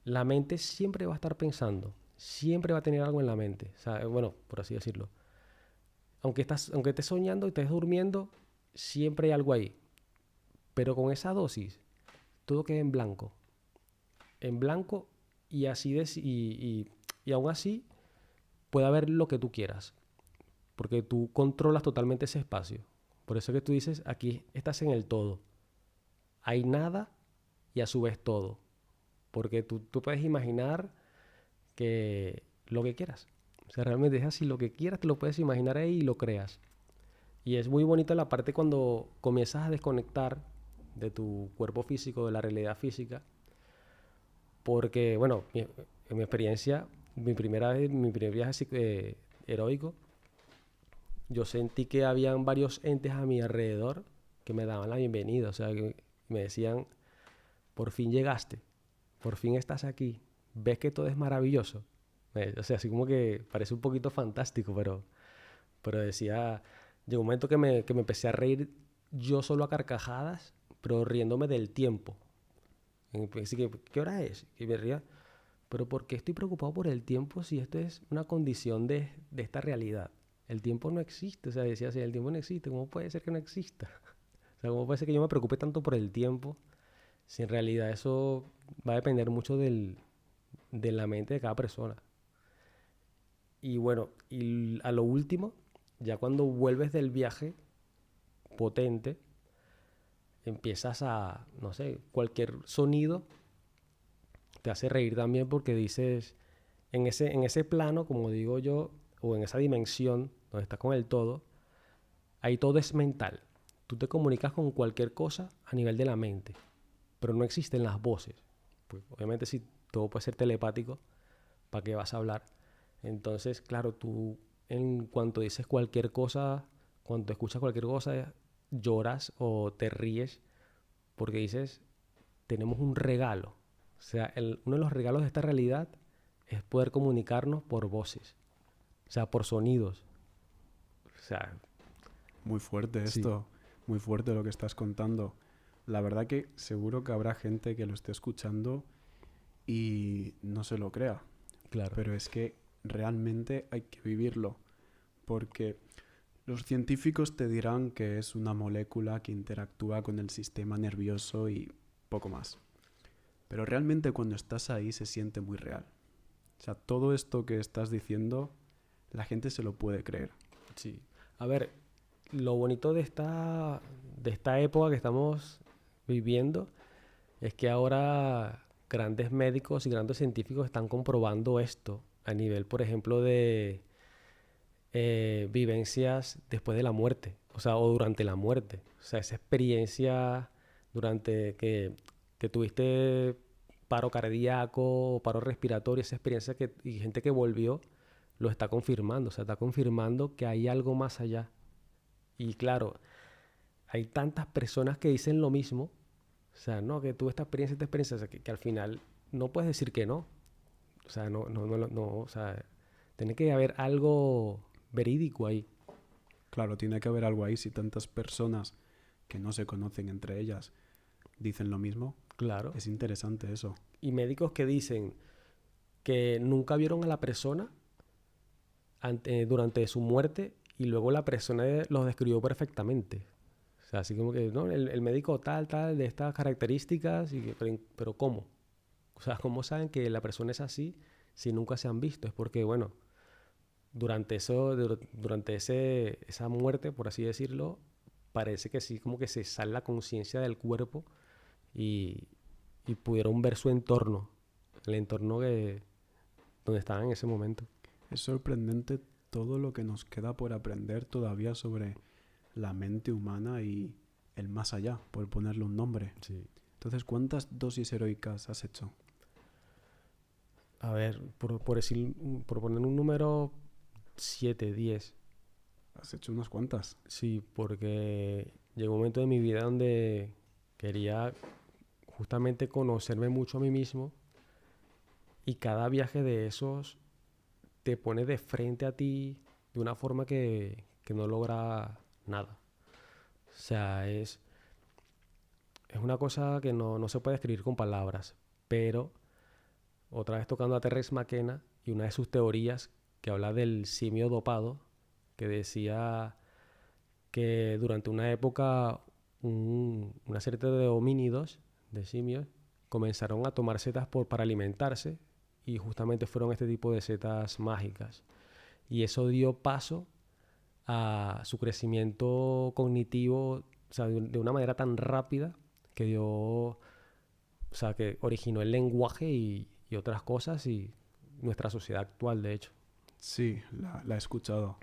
C: la mente siempre va a estar pensando, siempre va a tener algo en la mente, o sea, bueno, por así decirlo. Aunque estés soñando y estés durmiendo, siempre hay algo ahí. Pero con esa dosis, todo queda en blanco y y aún así puede haber lo que tú quieras, porque tú controlas totalmente ese espacio. Por eso que tú dices, aquí estás en el todo. Hay nada y a su vez todo. Porque tú puedes imaginar que lo que quieras. O sea, realmente es así, lo que quieras te lo puedes imaginar ahí y lo creas. Y es muy bonita la parte cuando comienzas a desconectar de tu cuerpo físico, de la realidad física. Porque, bueno, en mi experiencia, mi primer viaje heroico, yo sentí que habían varios entes a mi alrededor que me daban la bienvenida. O sea, que me decían, por fin llegaste, por fin estás aquí, ves que todo es maravilloso. O sea, así como que parece un poquito fantástico, pero decía, llegó un momento que me empecé a reír yo solo a carcajadas, pero riéndome del tiempo. Así que, ¿qué hora es? Y me ría, pero ¿por qué estoy preocupado por el tiempo si esto es una condición de esta realidad? El tiempo no existe, o sea, decía así, el tiempo no existe, ¿cómo puede ser que no exista? O sea, ¿cómo puede ser que yo me preocupe tanto por el tiempo si en realidad eso va a depender mucho de la mente de cada persona? Y bueno, y a lo último, ya cuando vuelves del viaje potente, empiezas no sé, cualquier sonido te hace reír también porque dices, en ese plano, como digo yo, o en esa dimensión donde estás con el todo, ahí todo es mental. Tú te comunicas con cualquier cosa a nivel de la mente, pero no existen las voces. Pues, obviamente si todo puede ser telepático, ¿para qué vas a hablar? Entonces, claro, tú en cuanto dices cualquier cosa, cuando escuchas cualquier cosa, lloras o te ríes porque dices, tenemos un regalo. O sea, uno de los regalos de esta realidad es poder comunicarnos por voces, o sea, por sonidos. O sea,
B: Muy fuerte
C: sí,
B: esto, muy fuerte lo que estás contando. La verdad que seguro que habrá gente que lo esté escuchando y no se lo crea.
C: claro.
B: Pero es que realmente hay que vivirlo. Porque los científicos te dirán que es una molécula que interactúa con el sistema nervioso y poco más. Pero realmente cuando estás ahí se siente muy real. O sea, todo esto que estás diciendo, la gente se lo puede creer.
C: Sí. A ver, lo bonito de esta época que estamos viviendo es que ahora grandes médicos y grandes científicos están comprobando esto a nivel, por ejemplo, de vivencias después de la muerte, o sea, o durante la muerte. O sea, esa experiencia durante que tuviste paro cardíaco o paro respiratorio, esa experiencia y gente que volvió lo está confirmando, o sea, está confirmando que hay algo más allá. Y claro, hay tantas personas que dicen lo mismo, o sea, no, que tuve esta experiencia, o sea, que al final no puedes decir que no. O sea, o sea, tiene que haber algo verídico ahí.
B: Claro, tiene que haber algo ahí si tantas personas que no se conocen entre ellas dicen lo mismo.
C: Claro.
B: Es interesante eso.
C: Y médicos que dicen que nunca vieron a la persona durante su muerte y luego la persona los describió perfectamente. O sea, así como que, ¿no? El médico tal, de estas características, pero ¿cómo? O sea, ¿cómo saben que la persona es así si nunca se han visto? Es porque, bueno, durante esa muerte, por así decirlo, parece que sí, como que se sale la conciencia del cuerpo y, y pudieron ver su entorno, el entorno donde estaban en ese momento.
B: Es sorprendente todo lo que nos queda por aprender todavía sobre la mente humana y el más allá, por ponerle un nombre.
C: Sí.
B: Entonces, ¿cuántas dosis heroicas has hecho?
C: A ver, por poner un número, 7, 10.
B: Has hecho unas cuantas.
C: Sí, porque llegó un momento de mi vida donde quería justamente conocerme mucho a mí mismo y cada viaje de esos te pone de frente a ti de una forma que no logra nada. O sea, es una cosa que no se puede escribir con palabras, pero otra vez tocando a Terence McKenna y una de sus teorías que habla del simio dopado, que decía que durante una época una serie de homínidos, de simios, comenzaron a tomar setas para alimentarse y justamente fueron este tipo de setas mágicas. Y eso dio paso a su crecimiento cognitivo, o sea, de una manera tan rápida que o sea, que originó el lenguaje y otras cosas y nuestra sociedad actual, de hecho.
B: Sí, la he escuchado.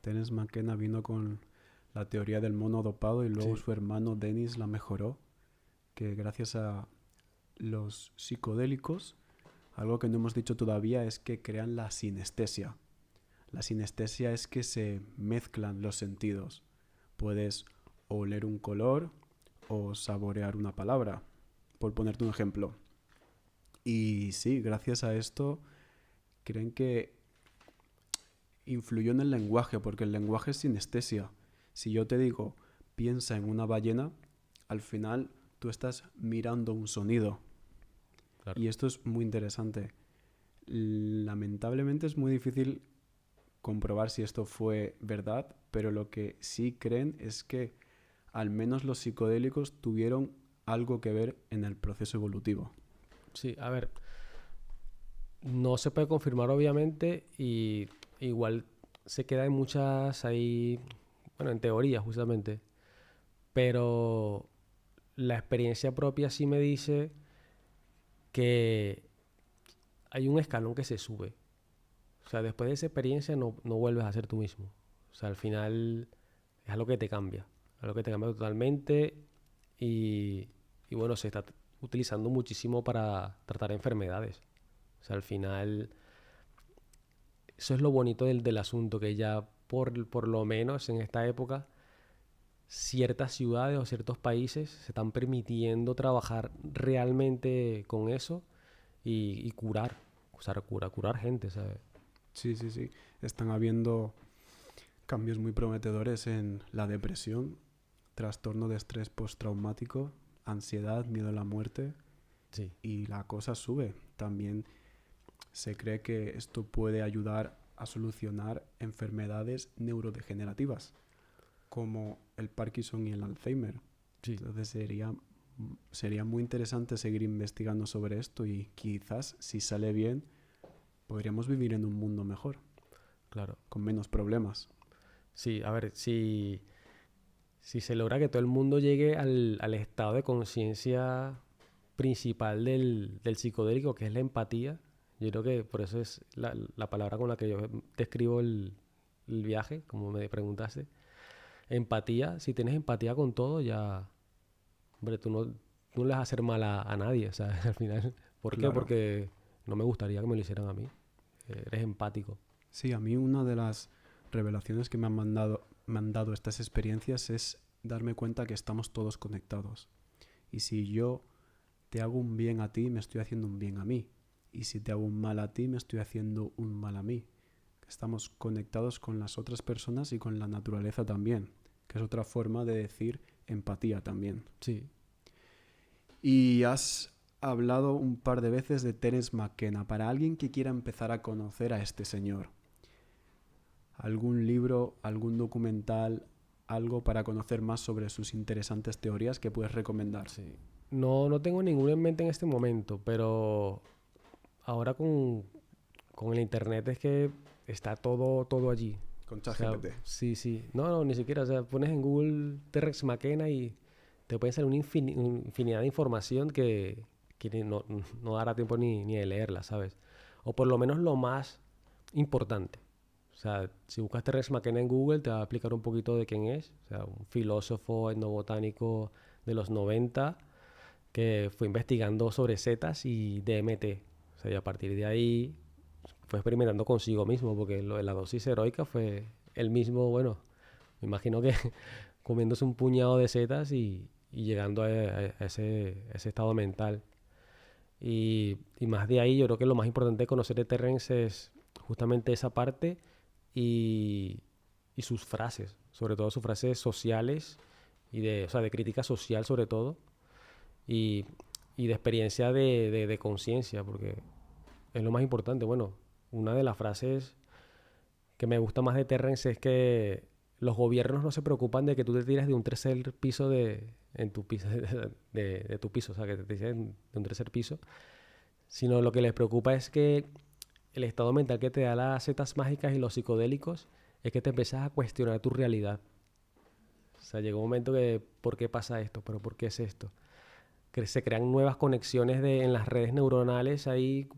B: Terence McKenna vino con la teoría del mono dopado y luego
C: Sí.
B: su hermano Dennis la mejoró, que gracias a los psicodélicos, algo que no hemos dicho todavía es que crean la sinestesia. La sinestesia es que se mezclan los sentidos. Puedes oler un color o saborear una palabra, por ponerte un ejemplo. Y sí, gracias a esto creen que influyó en el lenguaje, porque el lenguaje es sinestesia. Si yo te digo, piensa en una ballena, al final tú estás mirando un sonido.
C: Claro.
B: Y esto es muy interesante. Lamentablemente es muy difícil comprobar si esto fue verdad, pero lo que sí creen es que al menos los psicodélicos tuvieron algo que ver en el proceso evolutivo.
C: Sí, a ver, no se puede confirmar obviamente y igual se queda en muchas ahí, bueno, en teoría justamente, pero la experiencia propia sí me dice que hay un escalón que se sube. O sea, después de esa experiencia no vuelves a ser tú mismo. O sea, al final es algo que te cambia. Algo que te cambia totalmente y bueno, se está utilizando muchísimo para tratar enfermedades. O sea, al final eso es lo bonito del asunto, que ya por lo menos en esta época ciertas ciudades o ciertos países se están permitiendo trabajar realmente con eso y curar, o sea, curar gente, ¿sabes?
B: Sí. Están habiendo cambios muy prometedores en la depresión, trastorno de estrés postraumático, ansiedad, miedo a la muerte.
C: Sí.
B: Y la cosa sube. También se cree que esto puede ayudar a solucionar enfermedades neurodegenerativas como el Parkinson y el Alzheimer.
C: Sí.
B: Entonces sería muy interesante seguir investigando sobre esto y quizás, si sale bien, podríamos vivir en un mundo mejor,
C: Claro.
B: con menos problemas.
C: Sí, a ver, si se logra que todo el mundo llegue al estado de conciencia principal del psicodélico, que es la empatía, yo creo que por eso es la palabra con la que yo describo el viaje, como me preguntaste. Empatía, si tienes empatía con todo, ya, hombre, tú no le vas a hacer mal a nadie, o sea, al final. ¿Por qué?
B: Claro.
C: Porque no me gustaría que me lo hicieran a mí. Eres empático.
B: Sí, a mí una de las revelaciones que me han dado estas experiencias es darme cuenta que estamos todos conectados. Y si yo te hago un bien a ti, me estoy haciendo un bien a mí. Y si te hago un mal a ti, me estoy haciendo un mal a mí. Estamos conectados con las otras personas y con la naturaleza también, que es otra forma de decir empatía también.
C: Sí.
B: Y has hablado un par de veces de Terence McKenna. Para alguien que quiera empezar a conocer a este señor, ¿algún libro, algún documental, algo para conocer más sobre sus interesantes teorías que puedes recomendar?
C: Sí. No tengo ninguno en mente en este momento, pero ahora con el internet es que está todo allí.
B: Con
C: O sea,
B: ChatGPT.
C: sí. No, ni siquiera. O sea, pones en Google Terence McKenna y te puede salir una infinidad de información que no dará tiempo ni de leerla, ¿sabes? O por lo menos lo más importante. O sea, si buscas Terence McKenna en Google, te va a explicar un poquito de quién es. O sea, un filósofo etnobotánico de los 90 que fue investigando sobre setas y DMT. O sea, y a partir de ahí fue experimentando consigo mismo, porque lo de la dosis heroica fue él mismo, bueno, me imagino que comiéndose un puñado de setas y llegando a ese estado mental. Y más de ahí, yo creo que lo más importante de conocer de Terrence es justamente esa parte y, y sus frases, sobre todo sus frases sociales o sea, de crítica social sobre todo y, y de experiencia de conciencia, porque es lo más importante. Bueno, una de las frases que me gusta más de Terrence es que los gobiernos no se preocupan de que tú te tires de un tercer piso en tu piso, de tu piso, o sea, que te tires de un tercer piso, sino lo que les preocupa es que el estado mental que te da las setas mágicas y los psicodélicos es que te empiezas a cuestionar tu realidad. O sea, llega un momento que, ¿por qué pasa esto? ¿Pero por qué es esto? Que se crean nuevas conexiones en las redes neuronales ahí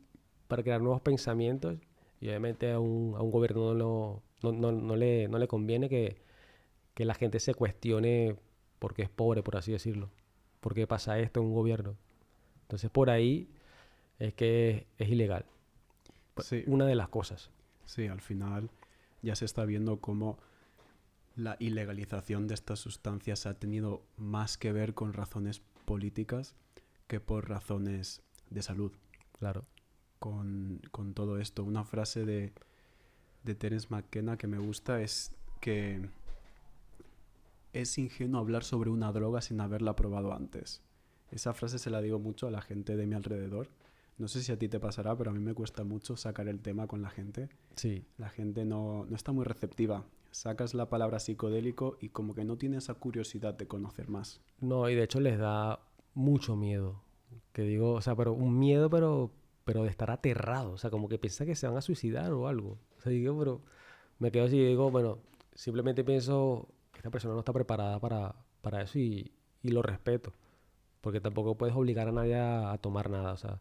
C: para crear nuevos pensamientos y obviamente a un gobierno no le conviene que la gente se cuestione porque es pobre, por así decirlo. ¿Por qué pasa esto en un gobierno? Entonces por ahí es que es ilegal.
B: Sí,
C: Una de las cosas.
B: sí, al final ya se está viendo cómo la ilegalización de estas sustancias ha tenido más que ver con razones políticas que por razones de salud.
C: Claro.
B: Con todo esto, una frase de Terence McKenna que me gusta es que es ingenuo hablar sobre una droga sin haberla probado antes. Esa frase se la digo mucho a la gente de mi alrededor. No sé si a ti te pasará, pero a mí me cuesta mucho sacar el tema con la gente.
C: Sí.
B: La gente no está muy receptiva. Sacas la palabra psicodélico y como que no tiene esa curiosidad de conocer más.
C: No, y de hecho les da mucho miedo. Que digo, o sea, pero un miedo, pero de estar aterrado. O sea, como que piensa que se van a suicidar o algo. O sea, digo, pero me quedo así y digo, bueno, simplemente pienso, esta persona no está preparada para eso y lo respeto. Porque tampoco puedes obligar a nadie a tomar nada. O sea,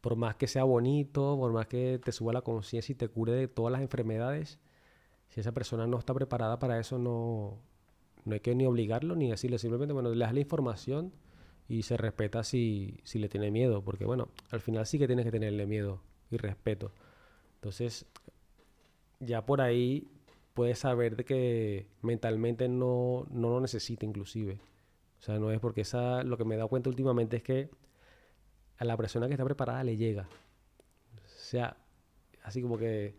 C: por más que sea bonito, por más que te suba la conciencia y te cure de todas las enfermedades, si esa persona no está preparada para eso, no hay que ni obligarlo ni decirle. Simplemente, bueno, le das la información y se respeta si le tiene miedo. Porque, bueno, al final sí que tienes que tenerle miedo y respeto. Entonces, ya por ahí puedes saber de que mentalmente no lo necesita inclusive. O sea, no es porque lo que me he dado cuenta últimamente es que a la persona que está preparada le llega. O sea, así como que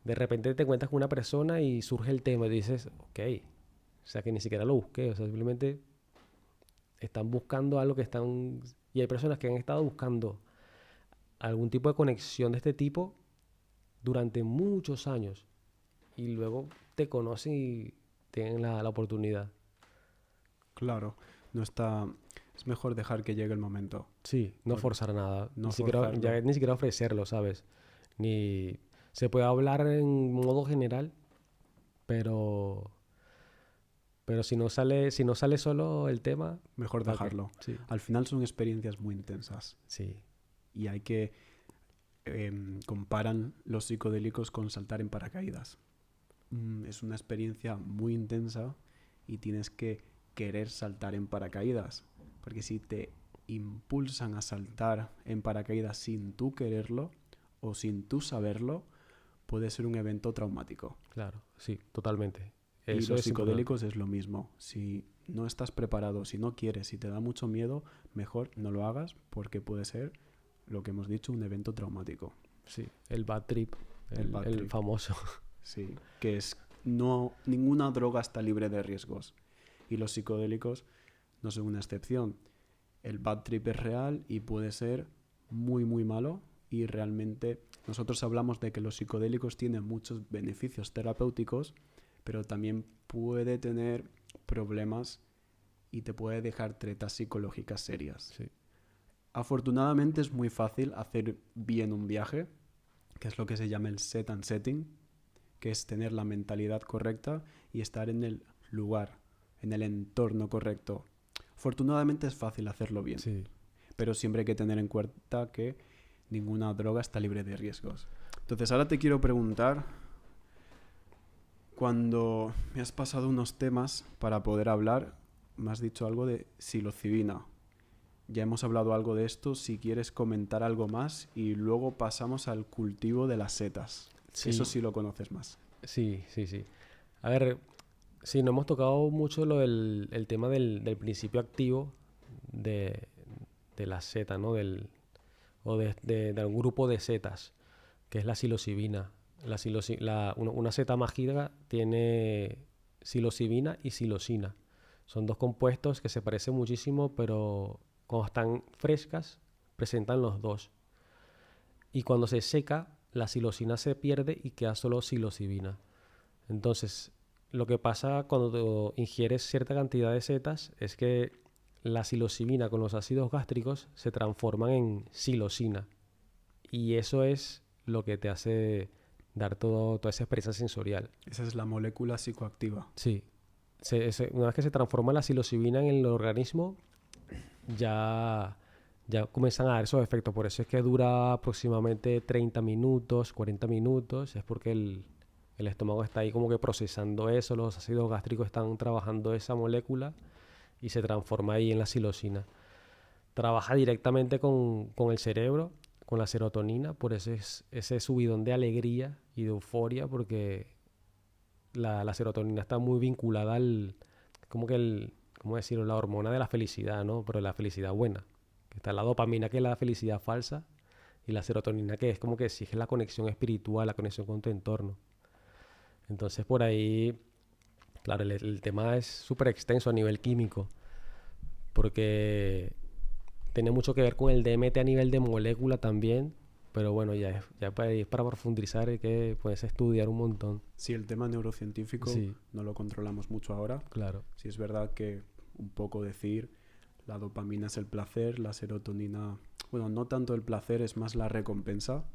C: de repente te encuentras con una persona y surge el tema y dices, ok, o sea, que ni siquiera lo busqué, o sea, simplemente están buscando algo que están... Y hay personas que han estado buscando algún tipo de conexión de este tipo durante muchos años y luego te conocen y tienen la oportunidad.
B: Claro, no está... Es mejor dejar que llegue el momento.
C: Sí, no forzar nada.
B: No
C: Ni siquiera ofrecerlo, ¿sabes? Ni se puede hablar en modo general Pero si no sale solo el tema,
B: Mejor
C: ¿para qué?
B: dejarlo.
C: Sí,
B: Al final son experiencias muy intensas
C: sí,
B: y hay que comparan los psicodélicos con saltar en paracaídas. Es una experiencia muy intensa y tienes que querer saltar en paracaídas, porque si te impulsan a saltar en paracaídas sin tú quererlo o sin tú saberlo, puede ser un evento traumático.
C: claro, sí, totalmente.
B: Y
C: Eso
B: los
C: es importante.
B: psicodélicos es lo mismo. Si no estás preparado, si no quieres, si te da mucho miedo, mejor no lo hagas porque puede ser, lo que hemos dicho, un evento traumático.
C: Sí, el bad trip,
B: El bad
C: el
B: trip.
C: famoso.
B: Sí, que es ninguna droga está libre de riesgos y los psicodélicos no son una excepción. El bad trip es real y puede ser muy muy malo y realmente nosotros hablamos de que los psicodélicos tienen muchos beneficios terapéuticos, pero también puede tener problemas y te puede dejar tretas psicológicas serias.
C: Sí,
B: Afortunadamente es muy fácil hacer bien un viaje, que es lo que se llama el set and setting, que es tener la mentalidad correcta y estar en el lugar, en el entorno correcto. Afortunadamente es fácil hacerlo bien,
C: sí.
B: pero siempre hay que tener en cuenta que ninguna droga está libre de riesgos. Entonces ahora te quiero preguntar, cuando me has pasado unos temas para poder hablar, me has dicho algo de psilocibina. Ya hemos hablado algo de esto, si quieres comentar algo más y luego pasamos al cultivo de las setas.
C: Sí.
B: Eso sí lo conoces más.
C: Sí. A ver, sí, no hemos tocado mucho el tema del principio activo de la seta, ¿no? O de algún grupo de setas, que es la psilocibina. Una seta mágica tiene psilocibina y psilocina. Son dos compuestos que se parecen muchísimo, pero cuando están frescas presentan los dos. Y cuando se seca, la psilocina se pierde y queda solo psilocibina. Entonces, lo que pasa cuando ingieres cierta cantidad de setas es que la psilocibina con los ácidos gástricos se transforman en psilocina. Y eso es lo que te hace dar toda esa experiencia sensorial.
B: Esa es la molécula psicoactiva.
C: Sí. Una vez que se transforma la psilocibina en el organismo, ya comienzan a dar esos efectos. Por eso es que dura aproximadamente 30 minutos, 40 minutos. Es porque el estómago está ahí como que procesando eso, los ácidos gástricos están trabajando esa molécula y se transforma ahí en la psilocina. Trabaja directamente con el cerebro, con la serotonina, por eso es ese subidón de alegría y de euforia, porque la serotonina está muy vinculada ¿cómo decirlo? La hormona de la felicidad, ¿no? Pero la felicidad buena. Que está la dopamina, que es la felicidad falsa, y la serotonina, que es como que exige la conexión espiritual, la conexión con tu entorno. Entonces por ahí, claro, el tema es súper extenso a nivel químico, porque tiene mucho que ver con el DMT a nivel de molécula también, pero bueno, ya para profundizar hay que puedes estudiar un montón.
B: Sí, el tema neurocientífico
C: Sí.
B: no lo controlamos mucho ahora.
C: Claro,
B: Sí es verdad que un poco decir, la dopamina es el placer, la serotonina, bueno, no tanto el placer, es más la recompensa.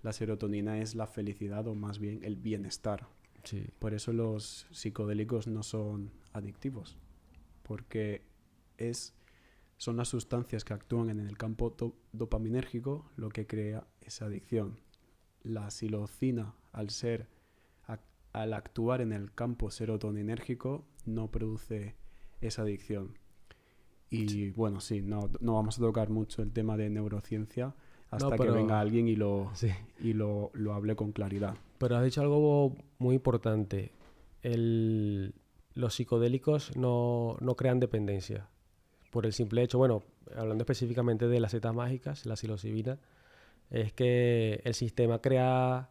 B: La serotonina es la felicidad o más bien el bienestar.
C: sí,
B: Por eso los psicodélicos no son adictivos, porque son las sustancias que actúan en el campo dopaminérgico lo que crea esa adicción. La psilocina, al actuar en el campo serotoninérgico, no produce esa adicción. Y bueno, sí, no vamos a tocar mucho el tema de neurociencia hasta que venga alguien y
C: sí.
B: lo hable con claridad.
C: Pero has dicho algo muy importante. Los psicodélicos no crean dependencia. Por el simple hecho, bueno, hablando específicamente de las setas mágicas, la psilocibina, es que el sistema crea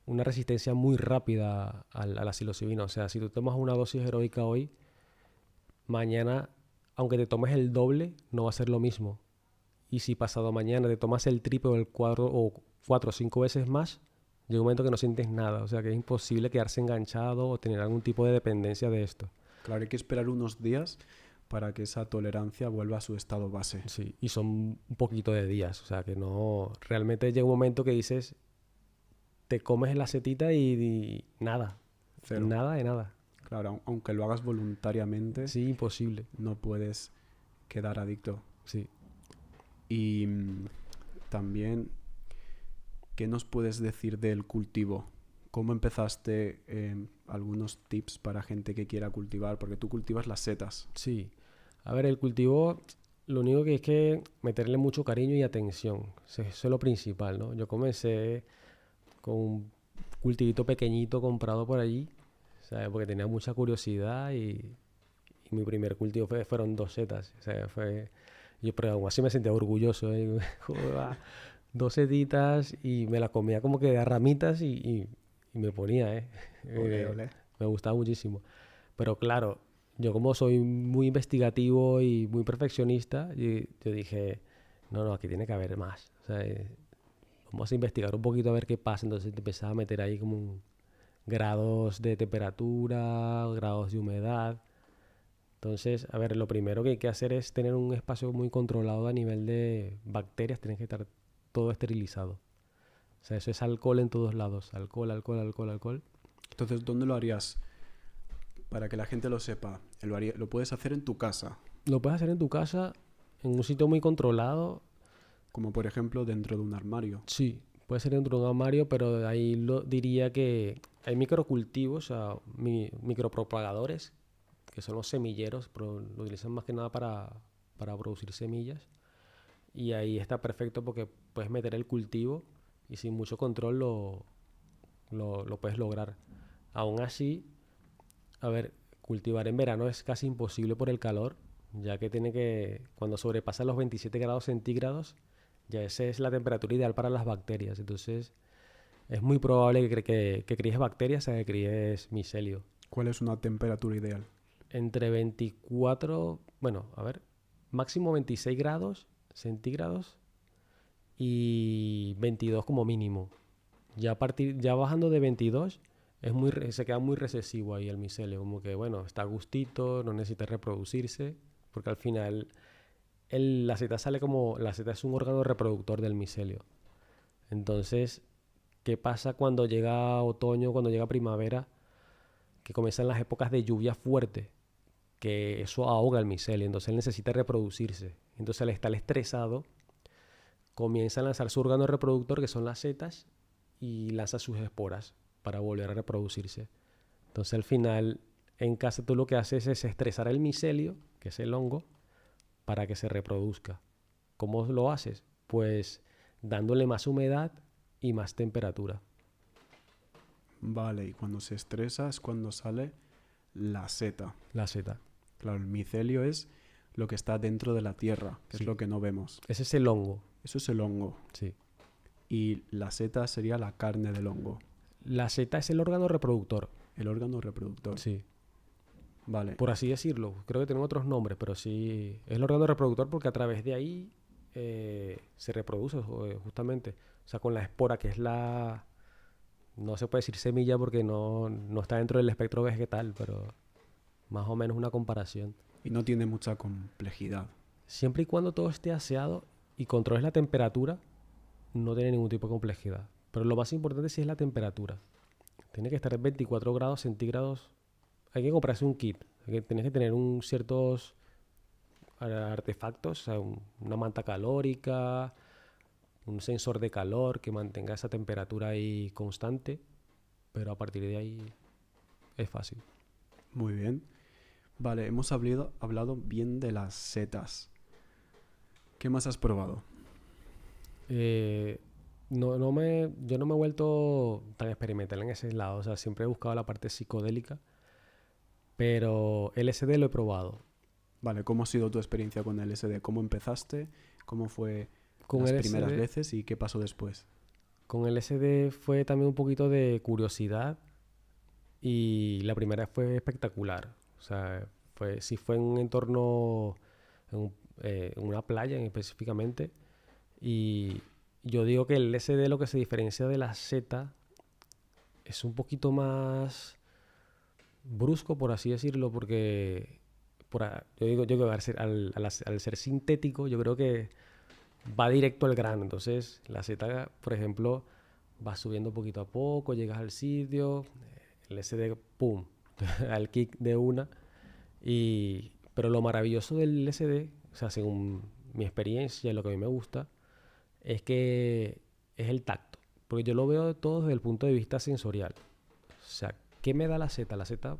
C: una resistencia muy rápida a la psilocibina. O sea, si tú tomas una dosis heroica hoy, mañana, aunque te tomes el doble, no va a ser lo mismo. Y si pasado mañana te tomas el triple o cuatro o 5 veces más, llega un momento que no sientes nada. O sea, que es imposible quedarse enganchado o tener algún tipo de dependencia de esto.
B: Claro, hay que esperar unos días para que esa tolerancia vuelva a su estado base.
C: Sí, y son un poquito de días. O sea, que no... Realmente llega un momento que dices, te comes la setita y nada.
B: Cero.
C: Nada de nada.
B: Claro, aunque lo hagas voluntariamente,
C: Sí, imposible.
B: no puedes quedar adicto.
C: Sí.
B: Y también, ¿qué nos puedes decir del cultivo? ¿Cómo empezaste? Algunos tips para gente que quiera cultivar, porque tú cultivas las setas.
C: Sí. A ver, el cultivo, lo único que es que meterle mucho cariño y atención. Eso es lo principal, ¿no? Yo comencé con un cultivito pequeñito comprado por allí, ¿sabes? Porque tenía mucha curiosidad y mi primer cultivo fueron 2 setas. O sea, pero aún así me sentía orgulloso, ¿eh? Joder, va, 2 setitas y me las comía como que de a ramitas y me ponía, ¿eh?
B: Ole, ole.
C: Me gustaba muchísimo. Pero claro, yo como soy muy investigativo y muy perfeccionista, yo dije, no, aquí tiene que haber más. O sea, vamos a investigar un poquito a ver qué pasa. Entonces te empezaba a meter ahí como grados de temperatura, grados de humedad. Entonces, a ver, lo primero que hay que hacer es tener un espacio muy controlado a nivel de bacterias. Tiene que estar todo esterilizado. O sea, eso es alcohol en todos lados. Alcohol, alcohol, alcohol, alcohol.
B: Entonces, ¿dónde lo harías? Para que la gente lo sepa, lo puedes hacer en tu casa,
C: Lo puedes hacer en tu casa, en un sitio muy controlado.
B: como por ejemplo dentro de un armario.
C: Sí, puede ser dentro de un armario, pero ahí diría que hay microcultivos, o sea, micropropagadores, que son los semilleros, pero lo utilizan más que nada para producir semillas. Y ahí está perfecto porque puedes meter el cultivo y sin mucho control lo puedes lograr. Aún así, a ver, cultivar en verano es casi imposible por el calor, ya que cuando sobrepasa los 27 grados centígrados, ya esa es la temperatura ideal para las bacterias. Entonces, es muy probable que críes bacterias a que críes micelio.
B: ¿Cuál es una temperatura ideal?
C: Entre 24, bueno, a ver, máximo 26 grados centígrados y 22 como mínimo. Ya bajando de 22 se queda muy recesivo ahí el micelio, como que bueno, está a gustito, no necesita reproducirse, porque al final la seta la seta es un órgano reproductor del micelio. Entonces, ¿qué pasa cuando llega otoño, cuando llega primavera? Que comienzan las épocas de lluvia fuerte, que eso ahoga el micelio, entonces él necesita reproducirse. Entonces al estar estresado, comienza a lanzar su órgano reproductor, que son las setas, y lanza sus esporas para volver a reproducirse. Entonces al final, en casa tú lo que haces es estresar el micelio, que es el hongo, para que se reproduzca. ¿Cómo lo haces? Pues dándole más humedad y más temperatura.
B: Vale, y cuando se estresa es cuando sale la seta.
C: La seta.
B: Claro, el micelio es lo que está dentro de la tierra, que
C: Sí.
B: es lo que no vemos.
C: Ese es el hongo.
B: Eso es el hongo.
C: Sí.
B: Y la seta sería la carne del hongo,
C: La seta es el órgano reproductor.
B: el órgano reproductor.
C: Sí.
B: Vale.
C: Por así decirlo. Creo que tienen otros nombres, pero sí. Es el órgano reproductor porque a través de ahí se reproduce justamente. O sea, con la espora, que es la... No se puede decir semilla porque no está dentro del espectro vegetal, pero más o menos una comparación.
B: Y no tiene mucha complejidad.
C: Siempre y cuando todo esté aseado y controles la temperatura, no tiene ningún tipo de complejidad. Pero lo más importante sí es la temperatura. Tiene que estar en 24 grados centígrados. Hay que comprarse un kit. Tienes que tener ciertos artefactos, o sea, una manta calórica, un sensor de calor que mantenga esa temperatura ahí constante. Pero a partir de ahí es fácil.
B: Muy bien. Vale, hemos hablado bien de las setas. ¿Qué más has probado?
C: Yo no me he vuelto tan experimental en ese lado. O sea, siempre he buscado la parte psicodélica. Pero LSD lo he probado.
B: Vale, ¿cómo ha sido tu experiencia con el LSD? ¿Cómo empezaste? ¿Cómo fue
C: Con
B: las
C: LSD,
B: primeras veces y qué pasó después?
C: con LSD fue también un poquito de curiosidad. Y la primera fue espectacular. O sea, sí fue en un entorno, en una playa específicamente. Y yo digo que el LSD lo que se diferencia de la Z es un poquito más brusco, por así decirlo, porque yo digo que al ser sintético, yo creo que va directo al grano. Entonces, la Z, por ejemplo, va subiendo poquito a poco, llegas al sitio, el LSD, ¡pum!, al kick de una. Pero lo maravilloso del LSD, o sea, según mi experiencia y lo que a mí me gusta, es que es el tacto. Porque yo lo veo todo desde el punto de vista sensorial. O sea, ¿qué me da la seta? La seta,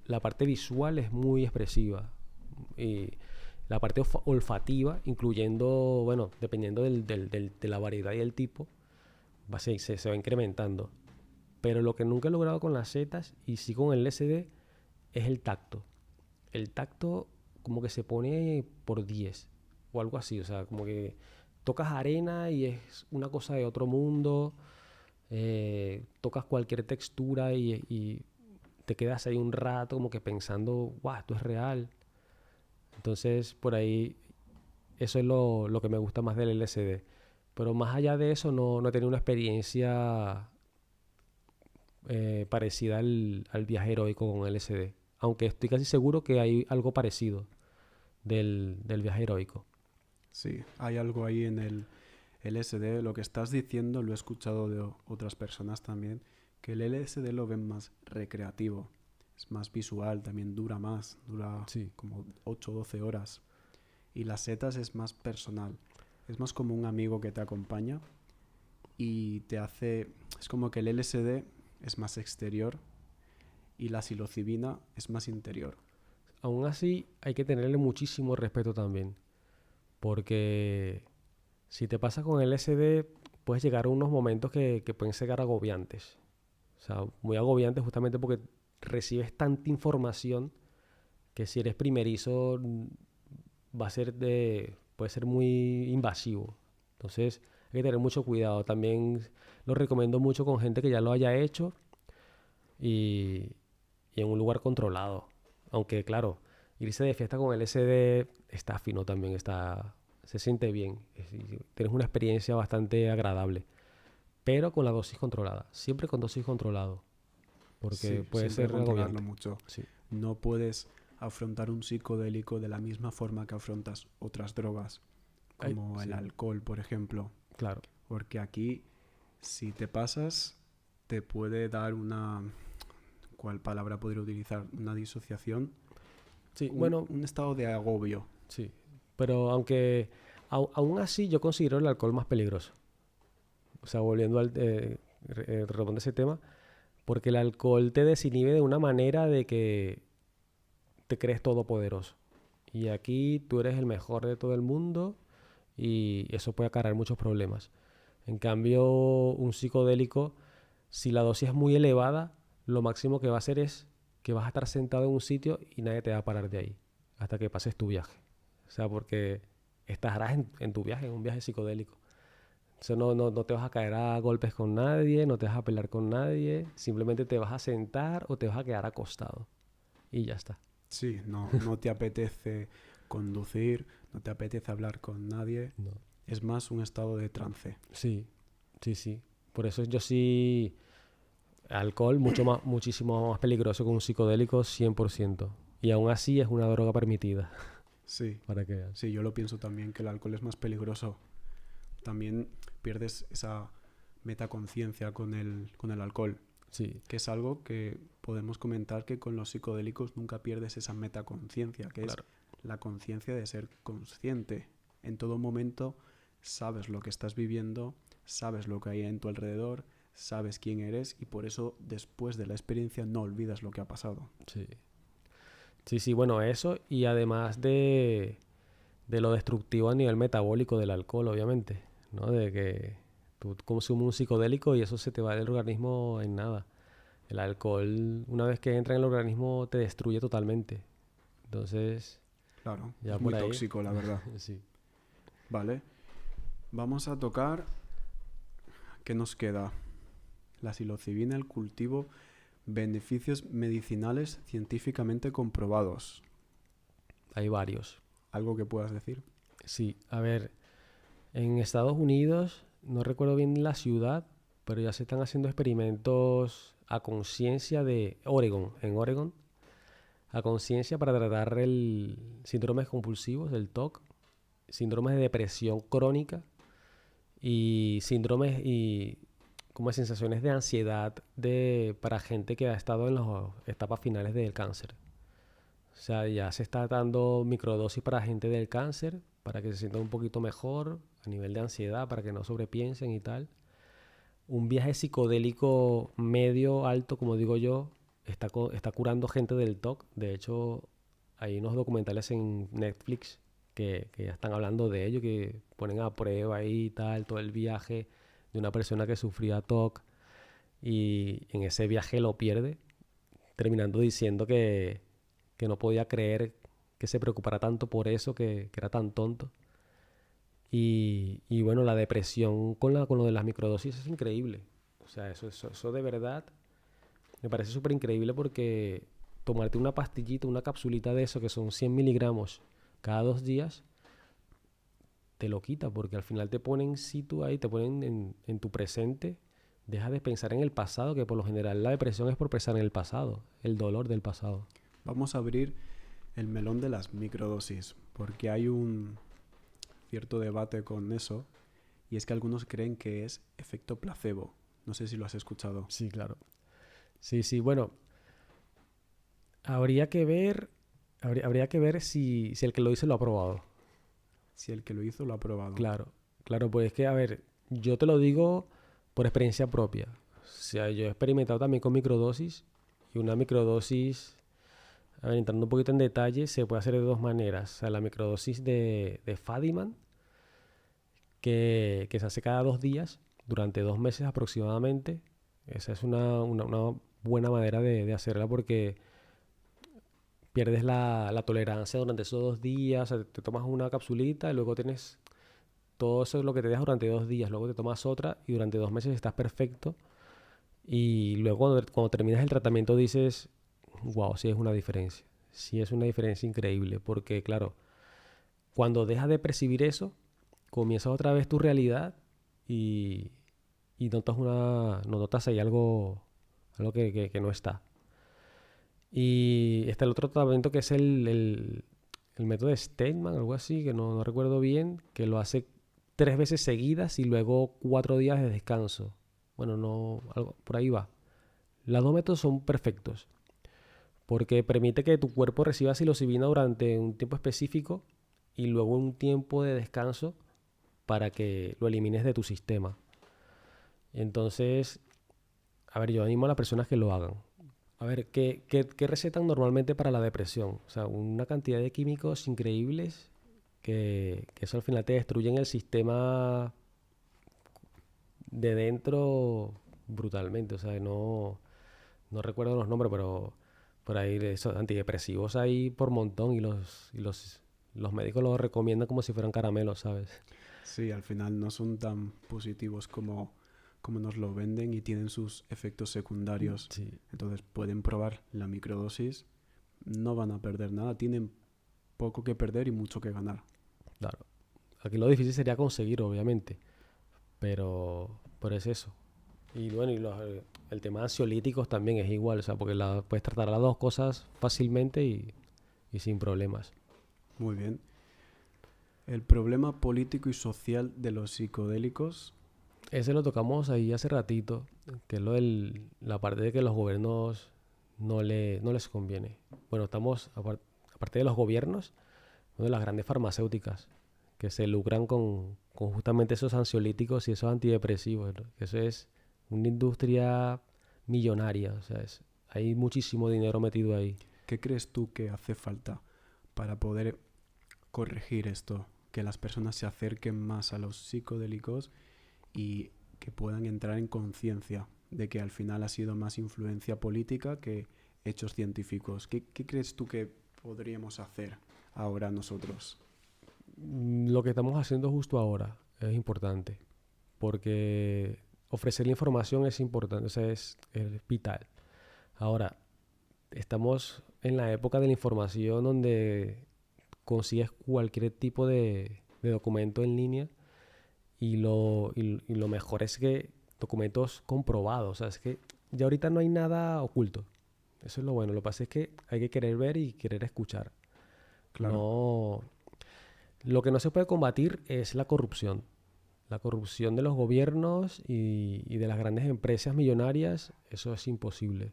C: la parte visual es muy expresiva. Y la parte olfativa, incluyendo, bueno, dependiendo de la variedad y el tipo, se va incrementando. Pero lo que nunca he logrado con las setas, y sí con el LSD, es el tacto. El tacto como que se pone por 10 o algo así. O sea, como que tocas arena y es una cosa de otro mundo. Tocas cualquier textura y te quedas ahí un rato como que pensando, wow, esto es real. Entonces, por ahí, eso es lo que me gusta más del LSD. Pero más allá de eso, no he tenido una experiencia parecida al viaje heroico con LSD. Aunque estoy casi seguro que hay algo parecido del viaje heroico.
B: Sí, hay algo ahí en el LSD. Lo que estás diciendo lo he escuchado de otras personas también, que el LSD lo ven más recreativo. Es más visual, también dura más, dura
C: Sí.
B: como 8 o 12 horas. Y las setas es más personal. Es más como un amigo que te acompaña y te hace... Es como que el LSD es más exterior y la psilocibina es más interior.
C: Aún así, hay que tenerle muchísimo respeto también. Porque si te pasa con LSD, puedes llegar a unos momentos que pueden ser agobiantes. O sea, muy agobiantes justamente porque recibes tanta información que si eres primerizo puede ser muy invasivo. Entonces hay que tener mucho cuidado. También lo recomiendo mucho con gente que ya lo haya hecho y en un lugar controlado. Aunque claro, irse de fiesta con LSD está fino también, se siente bien. Tienes una experiencia bastante agradable. Pero con la dosis controlada. Siempre con dosis controlado. Porque
B: Sí,
C: puede
B: siempre
C: ser
B: controlarlo
C: agobiante.
B: mucho.
C: Sí.
B: No puedes afrontar un psicodélico de la misma forma que afrontas otras drogas, como el
C: Sí,
B: alcohol, por ejemplo.
C: claro.
B: Porque aquí, si te pasas, te puede dar una... ¿Cuál palabra podría utilizar? Una disociación.
C: Sí, bueno,
B: Un estado de agobio.
C: sí. Pero aunque aún así yo considero el alcohol más peligroso. O sea, volviendo retomando ese tema, porque el alcohol te desinhibe de una manera de que te crees todopoderoso. Y aquí tú eres el mejor de todo el mundo y eso puede acarrear muchos problemas. En cambio, un psicodélico, si la dosis es muy elevada, lo máximo que va a hacer es que vas a estar sentado en un sitio y nadie te va a parar de ahí hasta que pases tu viaje. O sea, porque estarás en tu viaje, en un viaje psicodélico. O sea, no te vas a caer a golpes con nadie, no te vas a pelear con nadie, simplemente te vas a sentar o te vas a quedar acostado. Y ya está.
B: Sí, no te apetece conducir, no te apetece hablar con nadie.
C: No.
B: Es más un estado de trance.
C: Sí, sí. Por eso yo sí... Alcohol muchísimo más peligroso que un psicodélico, 100%. Y aún así es una droga permitida.
B: Sí,
C: Para que veas.
B: sí, yo lo pienso también, que el alcohol es más peligroso. También pierdes esa metaconciencia con el alcohol,
C: Sí,
B: que es algo que podemos comentar que con los psicodélicos nunca pierdes esa metaconciencia, que
C: claro.
B: es la conciencia de ser consciente. En todo momento sabes lo que estás viviendo, sabes lo que hay en tu alrededor, sabes quién eres y por eso después de la experiencia no olvidas lo que ha pasado.
C: Sí. Sí, bueno, eso y además de lo destructivo a nivel metabólico del alcohol, obviamente, ¿no? De que tú consumes un psicodélico y eso se te va del organismo en nada. El alcohol, una vez que entra en el organismo, te destruye totalmente. Entonces,
B: Claro,
C: ya
B: es
C: por
B: muy
C: ahí,
B: tóxico, la verdad.
C: sí.
B: Vale, vamos a tocar... ¿Qué nos queda? La psilocibina, el cultivo, beneficios medicinales científicamente comprobados.
C: Hay varios.
B: ¿Algo que puedas decir?
C: Sí, a ver, en Estados Unidos, no recuerdo bien la ciudad, pero ya se están haciendo experimentos a conciencia en Oregon, a conciencia para tratar el síndromes compulsivos, el TOC, síndromes de depresión crónica y síndromes y como sensaciones de ansiedad para gente que ha estado en las etapas finales del cáncer. O sea, ya se está dando microdosis para gente del cáncer, para que se sientan un poquito mejor a nivel de ansiedad, para que no sobrepiensen y tal. Un viaje psicodélico medio alto, como digo yo, está curando gente del TOC. De hecho, hay unos documentales en Netflix que ya están hablando de ello, que ponen a prueba ahí y tal, todo el viaje de una persona que sufría TOC y en ese viaje lo pierde, terminando diciendo que no podía creer que se preocupara tanto por eso, que era tan tonto. Y bueno, la depresión con lo de las microdosis es increíble. O sea, eso de verdad me parece súper increíble porque tomarte una pastillita, una capsulita de eso, que son 100 miligramos cada 2 días, te lo quita porque al final te ponen situ ahí, te ponen en tu presente, dejas de pensar en el pasado, que por lo general la depresión es por pensar en el pasado, el dolor del pasado.
B: Vamos a abrir el melón de las microdosis, porque hay un cierto debate con eso, y es que algunos creen que es efecto placebo. No sé si lo has escuchado.
C: Sí, claro. Sí, bueno, habría que ver si el que lo dice lo ha probado.
B: Si el que lo hizo lo ha probado.
C: Claro, pues es que, a ver, yo te lo digo por experiencia propia. O sea, yo he experimentado también con microdosis y una microdosis, a ver, entrando un poquito en detalle, se puede hacer de dos maneras. O sea, la microdosis de Fadiman, que se hace cada 2 días durante 2 meses aproximadamente. Esa es una buena manera de hacerla porque pierdes la tolerancia durante esos 2 días. O sea, te tomas una capsulita y luego tienes todo eso es lo que te dejas durante 2 días. Luego te tomas otra y durante 2 meses estás perfecto. Y luego cuando terminas el tratamiento dices, wow, sí es una diferencia. Sí es una diferencia increíble. Porque claro, cuando dejas de percibir eso, comienzas otra vez tu realidad y, y notas ahí algo que no está. Y está el otro tratamiento que es el método de Steinman, algo así, que no recuerdo bien, que lo hace 3 veces seguidas y luego 4 días de descanso. Bueno, no, algo por ahí va. Los dos métodos son perfectos porque permite que tu cuerpo reciba psilocibina durante un tiempo específico y luego un tiempo de descanso para que lo elimines de tu sistema. Entonces, a ver, yo animo a las personas que lo hagan. A ver, ¿qué recetan normalmente para la depresión? O sea, una cantidad de químicos increíbles que eso al final te destruyen el sistema de dentro brutalmente. O sea, no recuerdo los nombres, pero por ahí esos antidepresivos hay por montón y los médicos los recomiendan como si fueran caramelos, ¿sabes?
B: Sí, al final no son tan positivos como nos lo venden y tienen sus efectos secundarios.
C: Sí.
B: Entonces pueden probar la microdosis, no van a perder nada, tienen poco que perder y mucho que ganar.
C: Claro. Aquí lo difícil sería conseguir, obviamente, pero es eso. Y bueno, el tema de ansiolíticos también es igual, o sea, porque puedes tratar las dos cosas fácilmente y sin problemas.
B: Muy bien. El problema político y social de los psicodélicos.
C: Ese lo tocamos ahí hace ratito, que es la parte de que los gobiernos no les conviene. Bueno, estamos, aparte de los gobiernos, de las grandes farmacéuticas que se lucran con justamente esos ansiolíticos y esos antidepresivos, ¿no? Eso es una industria millonaria, o sea, hay muchísimo dinero metido ahí.
B: ¿Qué crees tú que hace falta para poder corregir esto? Que las personas se acerquen más a los psicodélicos y que puedan entrar en conciencia de que al final ha sido más influencia política que hechos científicos. ¿Qué crees tú que podríamos hacer ahora nosotros?
C: Lo que estamos haciendo justo ahora es importante, porque ofrecer la información es importante, o sea, es vital. Ahora, estamos en la época de la información donde consigues cualquier tipo de documento en línea y lo mejor es que documentos comprobados, o sea, es que ya ahorita no hay nada oculto. Eso es lo bueno. Lo que pasa es que hay que querer ver y querer escuchar.
B: Claro.
C: No, lo que no se puede combatir es la corrupción. La corrupción de los gobiernos y de las grandes empresas millonarias, eso es imposible.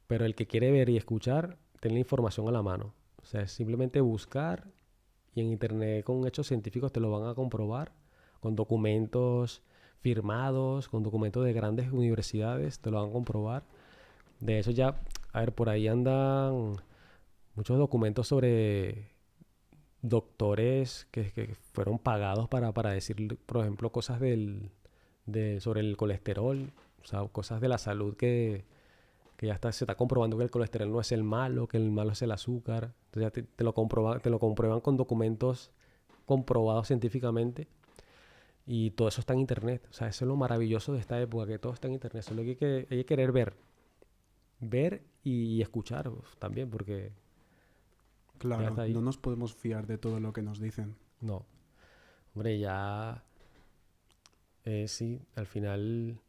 C: Pero el que quiere ver y escuchar, tiene la información a la mano. O sea, es simplemente buscar y en internet con hechos científicos te lo van a comprobar, con documentos firmados, con documentos de grandes universidades, te lo van a comprobar. De eso ya, a ver, por ahí andan muchos documentos sobre doctores que fueron pagados para decir, por ejemplo, cosas sobre el colesterol, o sea, cosas de la salud que se está comprobando que el colesterol no es el malo, que el malo es el azúcar. Entonces ya te lo comprueban con documentos comprobados científicamente y todo eso está en internet. O sea, eso es lo maravilloso de esta época, que todo está en internet. Solo hay que querer ver y escuchar también, porque ya
B: Claro,
C: está ahí.
B: no nos podemos fiar de todo lo que nos dicen.
C: No, hombre, ya sí, al final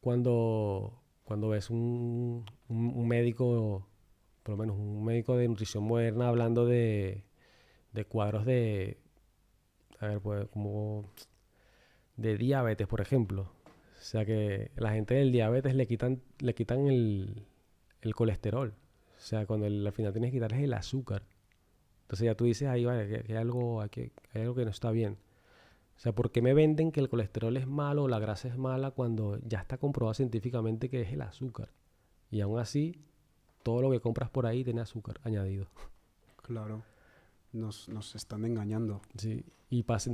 C: cuando ves un médico, por lo menos un médico de nutrición moderna hablando de cuadros a ver, pues como de diabetes, por ejemplo. O sea que la gente del diabetes le quitan el colesterol. O sea, cuando al final tienes que quitarles el azúcar. Entonces ya tú dices, ahí vale, que hay algo que no está bien. O sea, ¿por qué me venden que el colesterol es malo o la grasa es mala cuando ya está comprobado científicamente que es el azúcar? Y aún así, todo lo que compras por ahí tiene azúcar añadido.
B: Claro, nos están engañando.
C: Sí. Y pasa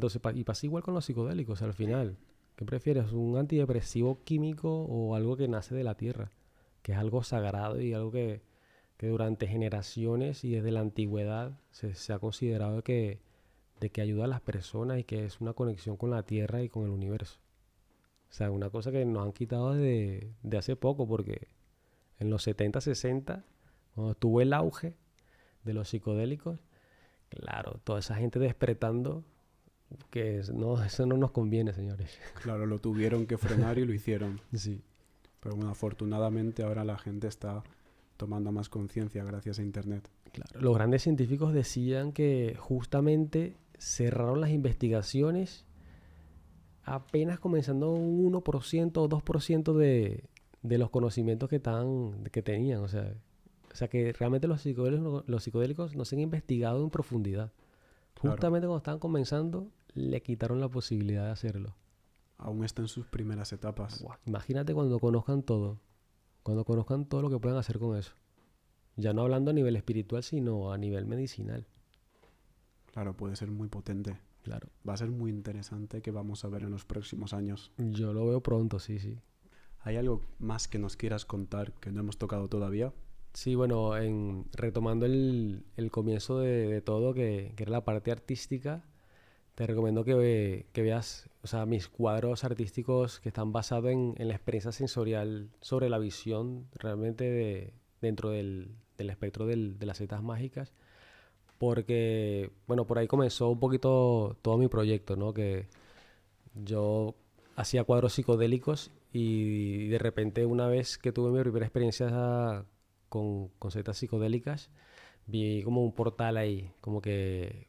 C: igual con los psicodélicos al final. ¿Qué prefieres? ¿Un antidepresivo químico o algo que nace de la tierra? Que es algo sagrado y algo que durante generaciones y desde la antigüedad se ha considerado de que ayuda a las personas y que es una conexión con la tierra y con el universo. O sea, una cosa que nos han quitado de hace poco, porque en los 70 60 cuando tuvo el auge de los psicodélicos, claro, toda esa gente despertando, no, eso no nos conviene, señores.
B: Claro, lo tuvieron que frenar y lo hicieron.
C: Sí,
B: Pero bueno, afortunadamente ahora la gente está tomando más conciencia gracias a Internet.
C: claro. Los grandes científicos decían que justamente cerraron las investigaciones apenas comenzando un 1% o 2% de los conocimientos que tenían. O sea que realmente los psicodélicos no se han investigado en profundidad.
B: Claro,
C: Justamente cuando estaban comenzando, le quitaron la posibilidad de hacerlo.
B: aún está en sus primeras etapas.
C: Buah, imagínate cuando conozcan todo lo que pueden hacer con eso. Ya no hablando a nivel espiritual, sino a nivel medicinal.
B: Claro, puede ser muy potente.
C: Claro.
B: Va a ser muy interesante que vamos a ver en los próximos años.
C: Yo lo veo pronto, sí, sí.
B: ¿Hay algo más que nos quieras contar que no hemos tocado todavía?
C: Sí, bueno, retomando el comienzo de todo, que era la parte artística, te recomiendo que veas, o sea, mis cuadros artísticos que están basados en la experiencia sensorial sobre la visión realmente dentro del espectro de las setas mágicas, porque, bueno, por ahí comenzó un poquito todo mi proyecto, ¿no? Que yo hacía cuadros psicodélicos y de repente una vez que tuve mi primera experiencia con setas psicodélicas, vi como un portal ahí, como que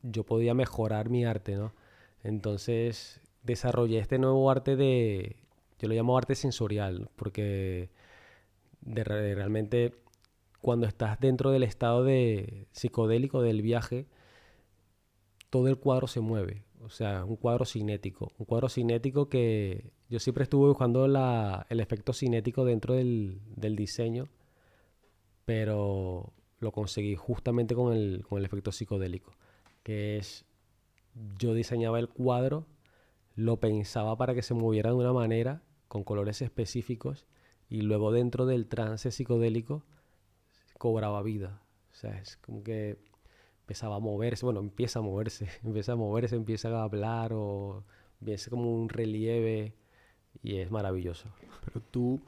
C: yo podía mejorar mi arte, ¿no? Entonces desarrollé este nuevo yo lo llamo arte sensorial, porque realmente cuando estás dentro del estado de psicodélico del viaje, todo el cuadro se mueve. O sea, un cuadro cinético. Un cuadro cinético que yo siempre estuve buscando el efecto cinético dentro del diseño, pero lo conseguí justamente con el efecto psicodélico, que es, yo diseñaba el cuadro, lo pensaba para que se moviera de una manera, con colores específicos, y luego dentro del trance psicodélico cobraba vida. O sea, es como que empezaba a moverse, bueno, empieza a moverse, empieza a hablar o empieza como un relieve y es maravilloso.
B: ¿Pero tú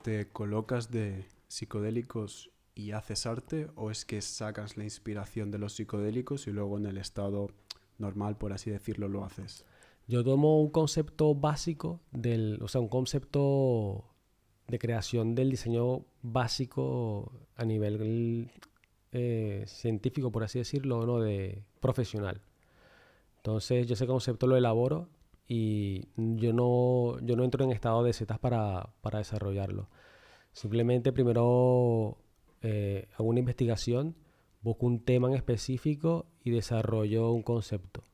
B: te colocas de psicodélicos y haces arte o es que sacas la inspiración de los psicodélicos y luego en el estado normal, por así decirlo, lo haces?
C: Yo tomo un concepto básico o sea, un concepto de creación del diseño básico a nivel científico, por así decirlo, ¿no? De profesional. Entonces yo ese concepto lo elaboro y yo no entro en estado de zetas para desarrollarlo. Simplemente primero hago una investigación, busco un tema en específico y desarrollo un concepto.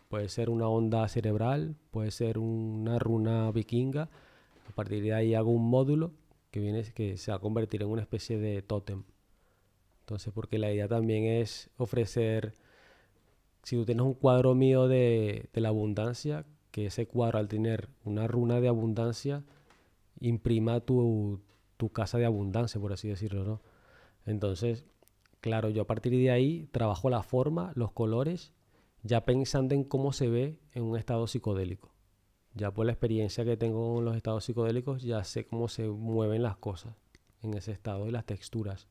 C: Puede ser una onda cerebral, puede ser una runa vikinga. A partir de ahí hago un módulo que se va a convertir en una especie de tótem. Entonces, porque la idea también es ofrecer, si tú tienes un cuadro mío de la abundancia, que ese cuadro al tener una runa de abundancia imprima tu casa de abundancia, por así decirlo, ¿no? Entonces, claro, yo a partir de ahí trabajo la forma, los colores, ya pensando en cómo se ve en un estado psicodélico. Ya por la experiencia que tengo con los estados psicodélicos, ya sé cómo se mueven las cosas en ese estado y las texturas.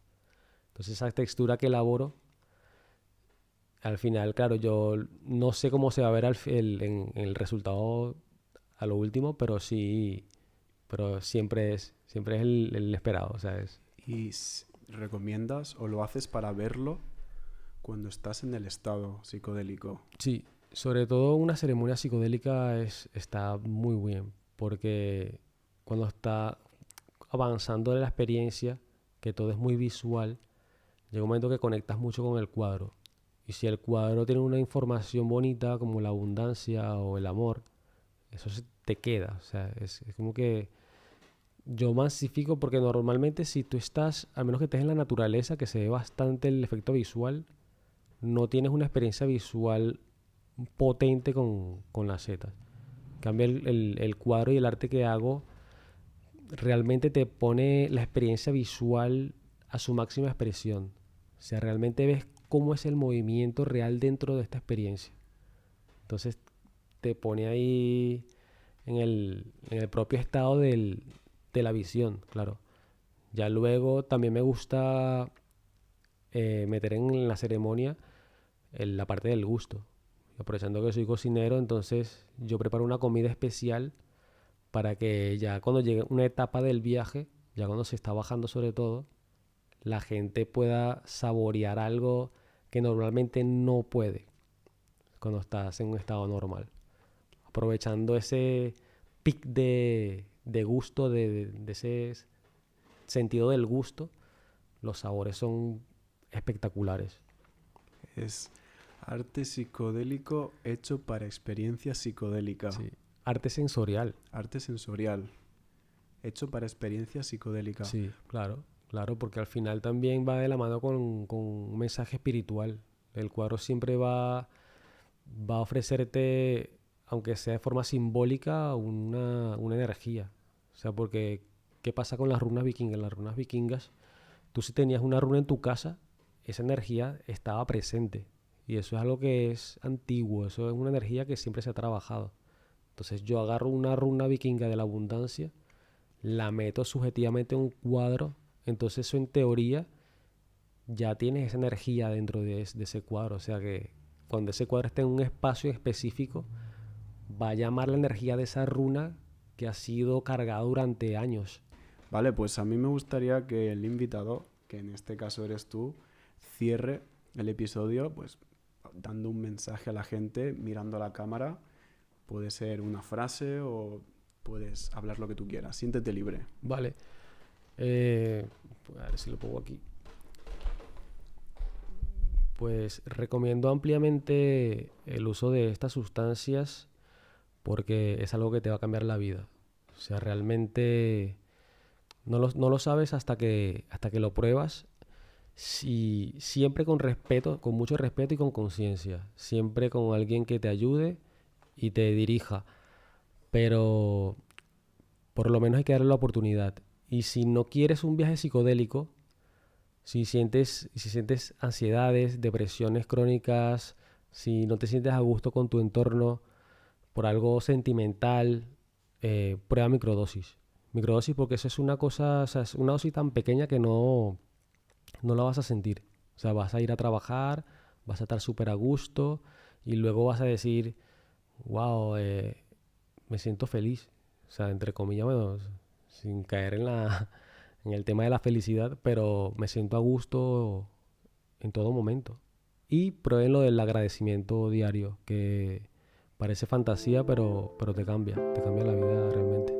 C: Entonces esa textura que elaboro, al final, claro, yo no sé cómo se va a ver en el resultado a lo último, pero sí, pero siempre es el esperado, o sea, es...
B: ¿Y recomiendas o lo haces para verlo cuando estás en el estado psicodélico?
C: Sí, sobre todo una ceremonia psicodélica está muy bien, porque cuando está avanzando en la experiencia, que todo es muy visual, llega un momento que conectas mucho con el cuadro. Y si el cuadro tiene una información bonita como la abundancia o el amor, eso se te queda. O sea, es como que yo masifico porque normalmente si tú estás, al menos que estés en la naturaleza, que se ve bastante el efecto visual, no tienes una experiencia visual potente con las setas. En cambio, el cuadro y el arte que hago realmente te pone la experiencia visual a su máxima expresión. O sea, realmente ves cómo es el movimiento real dentro de esta experiencia. Entonces te pone ahí en el propio estado de la visión, claro. Ya luego también me gusta meter en la ceremonia la parte del gusto. Aprovechando que soy cocinero, entonces yo preparo una comida especial para que ya cuando llegue una etapa del viaje, ya cuando se está bajando sobre todo, la gente pueda saborear algo que normalmente no puede cuando estás en un estado normal. Aprovechando ese pic de gusto, de ese sentido del gusto, los sabores son espectaculares.
B: Es arte psicodélico hecho para experiencia psicodélica.
C: Sí. Arte sensorial.
B: Arte sensorial hecho para experiencia psicodélica.
C: Sí, claro, claro, porque al final también va de la mano con un mensaje espiritual. El cuadro siempre va a ofrecerte, aunque sea de forma simbólica, una energía. O sea, porque ¿qué pasa con las runas vikingas? Las runas vikingas, tú si tenías una runa en tu casa, esa energía estaba presente. Y eso es algo que es antiguo, eso es una energía que siempre se ha trabajado. Entonces yo agarro una runa vikinga de la abundancia, la meto subjetivamente en un cuadro, entonces eso en teoría ya tienes esa energía dentro de ese cuadro. O sea que cuando ese cuadro esté en un espacio específico, va a llamar la energía de esa runa que ha sido cargada durante años.
B: Vale, pues a mí me gustaría que el invitado, que en este caso eres tú, cierre el episodio pues dando un mensaje a la gente, mirando a la cámara. Puede ser una frase o puedes hablar lo que tú quieras. Siéntete libre.
C: Vale. A ver si lo pongo aquí. Pues recomiendo ampliamente el uso de estas sustancias porque es algo que te va a cambiar la vida. O sea, realmente no lo sabes hasta que lo pruebas. Siempre con respeto, con mucho respeto y con conciencia. Siempre con alguien que te ayude y te dirija. Pero por lo menos hay que darle la oportunidad. Y si no quieres un viaje psicodélico, si sientes ansiedades, depresiones crónicas, si no te sientes a gusto con tu entorno por algo sentimental, prueba microdosis. Microdosis porque eso es una cosa, o sea, es una dosis tan pequeña que no la vas a sentir. O sea, vas a ir a trabajar, vas a estar súper a gusto y luego vas a decir, wow, me siento feliz. O sea, entre comillas, bueno, sin caer en el tema de la felicidad, pero me siento a gusto en todo momento. y prueben lo del agradecimiento diario, que parece fantasía, pero te cambia la vida realmente.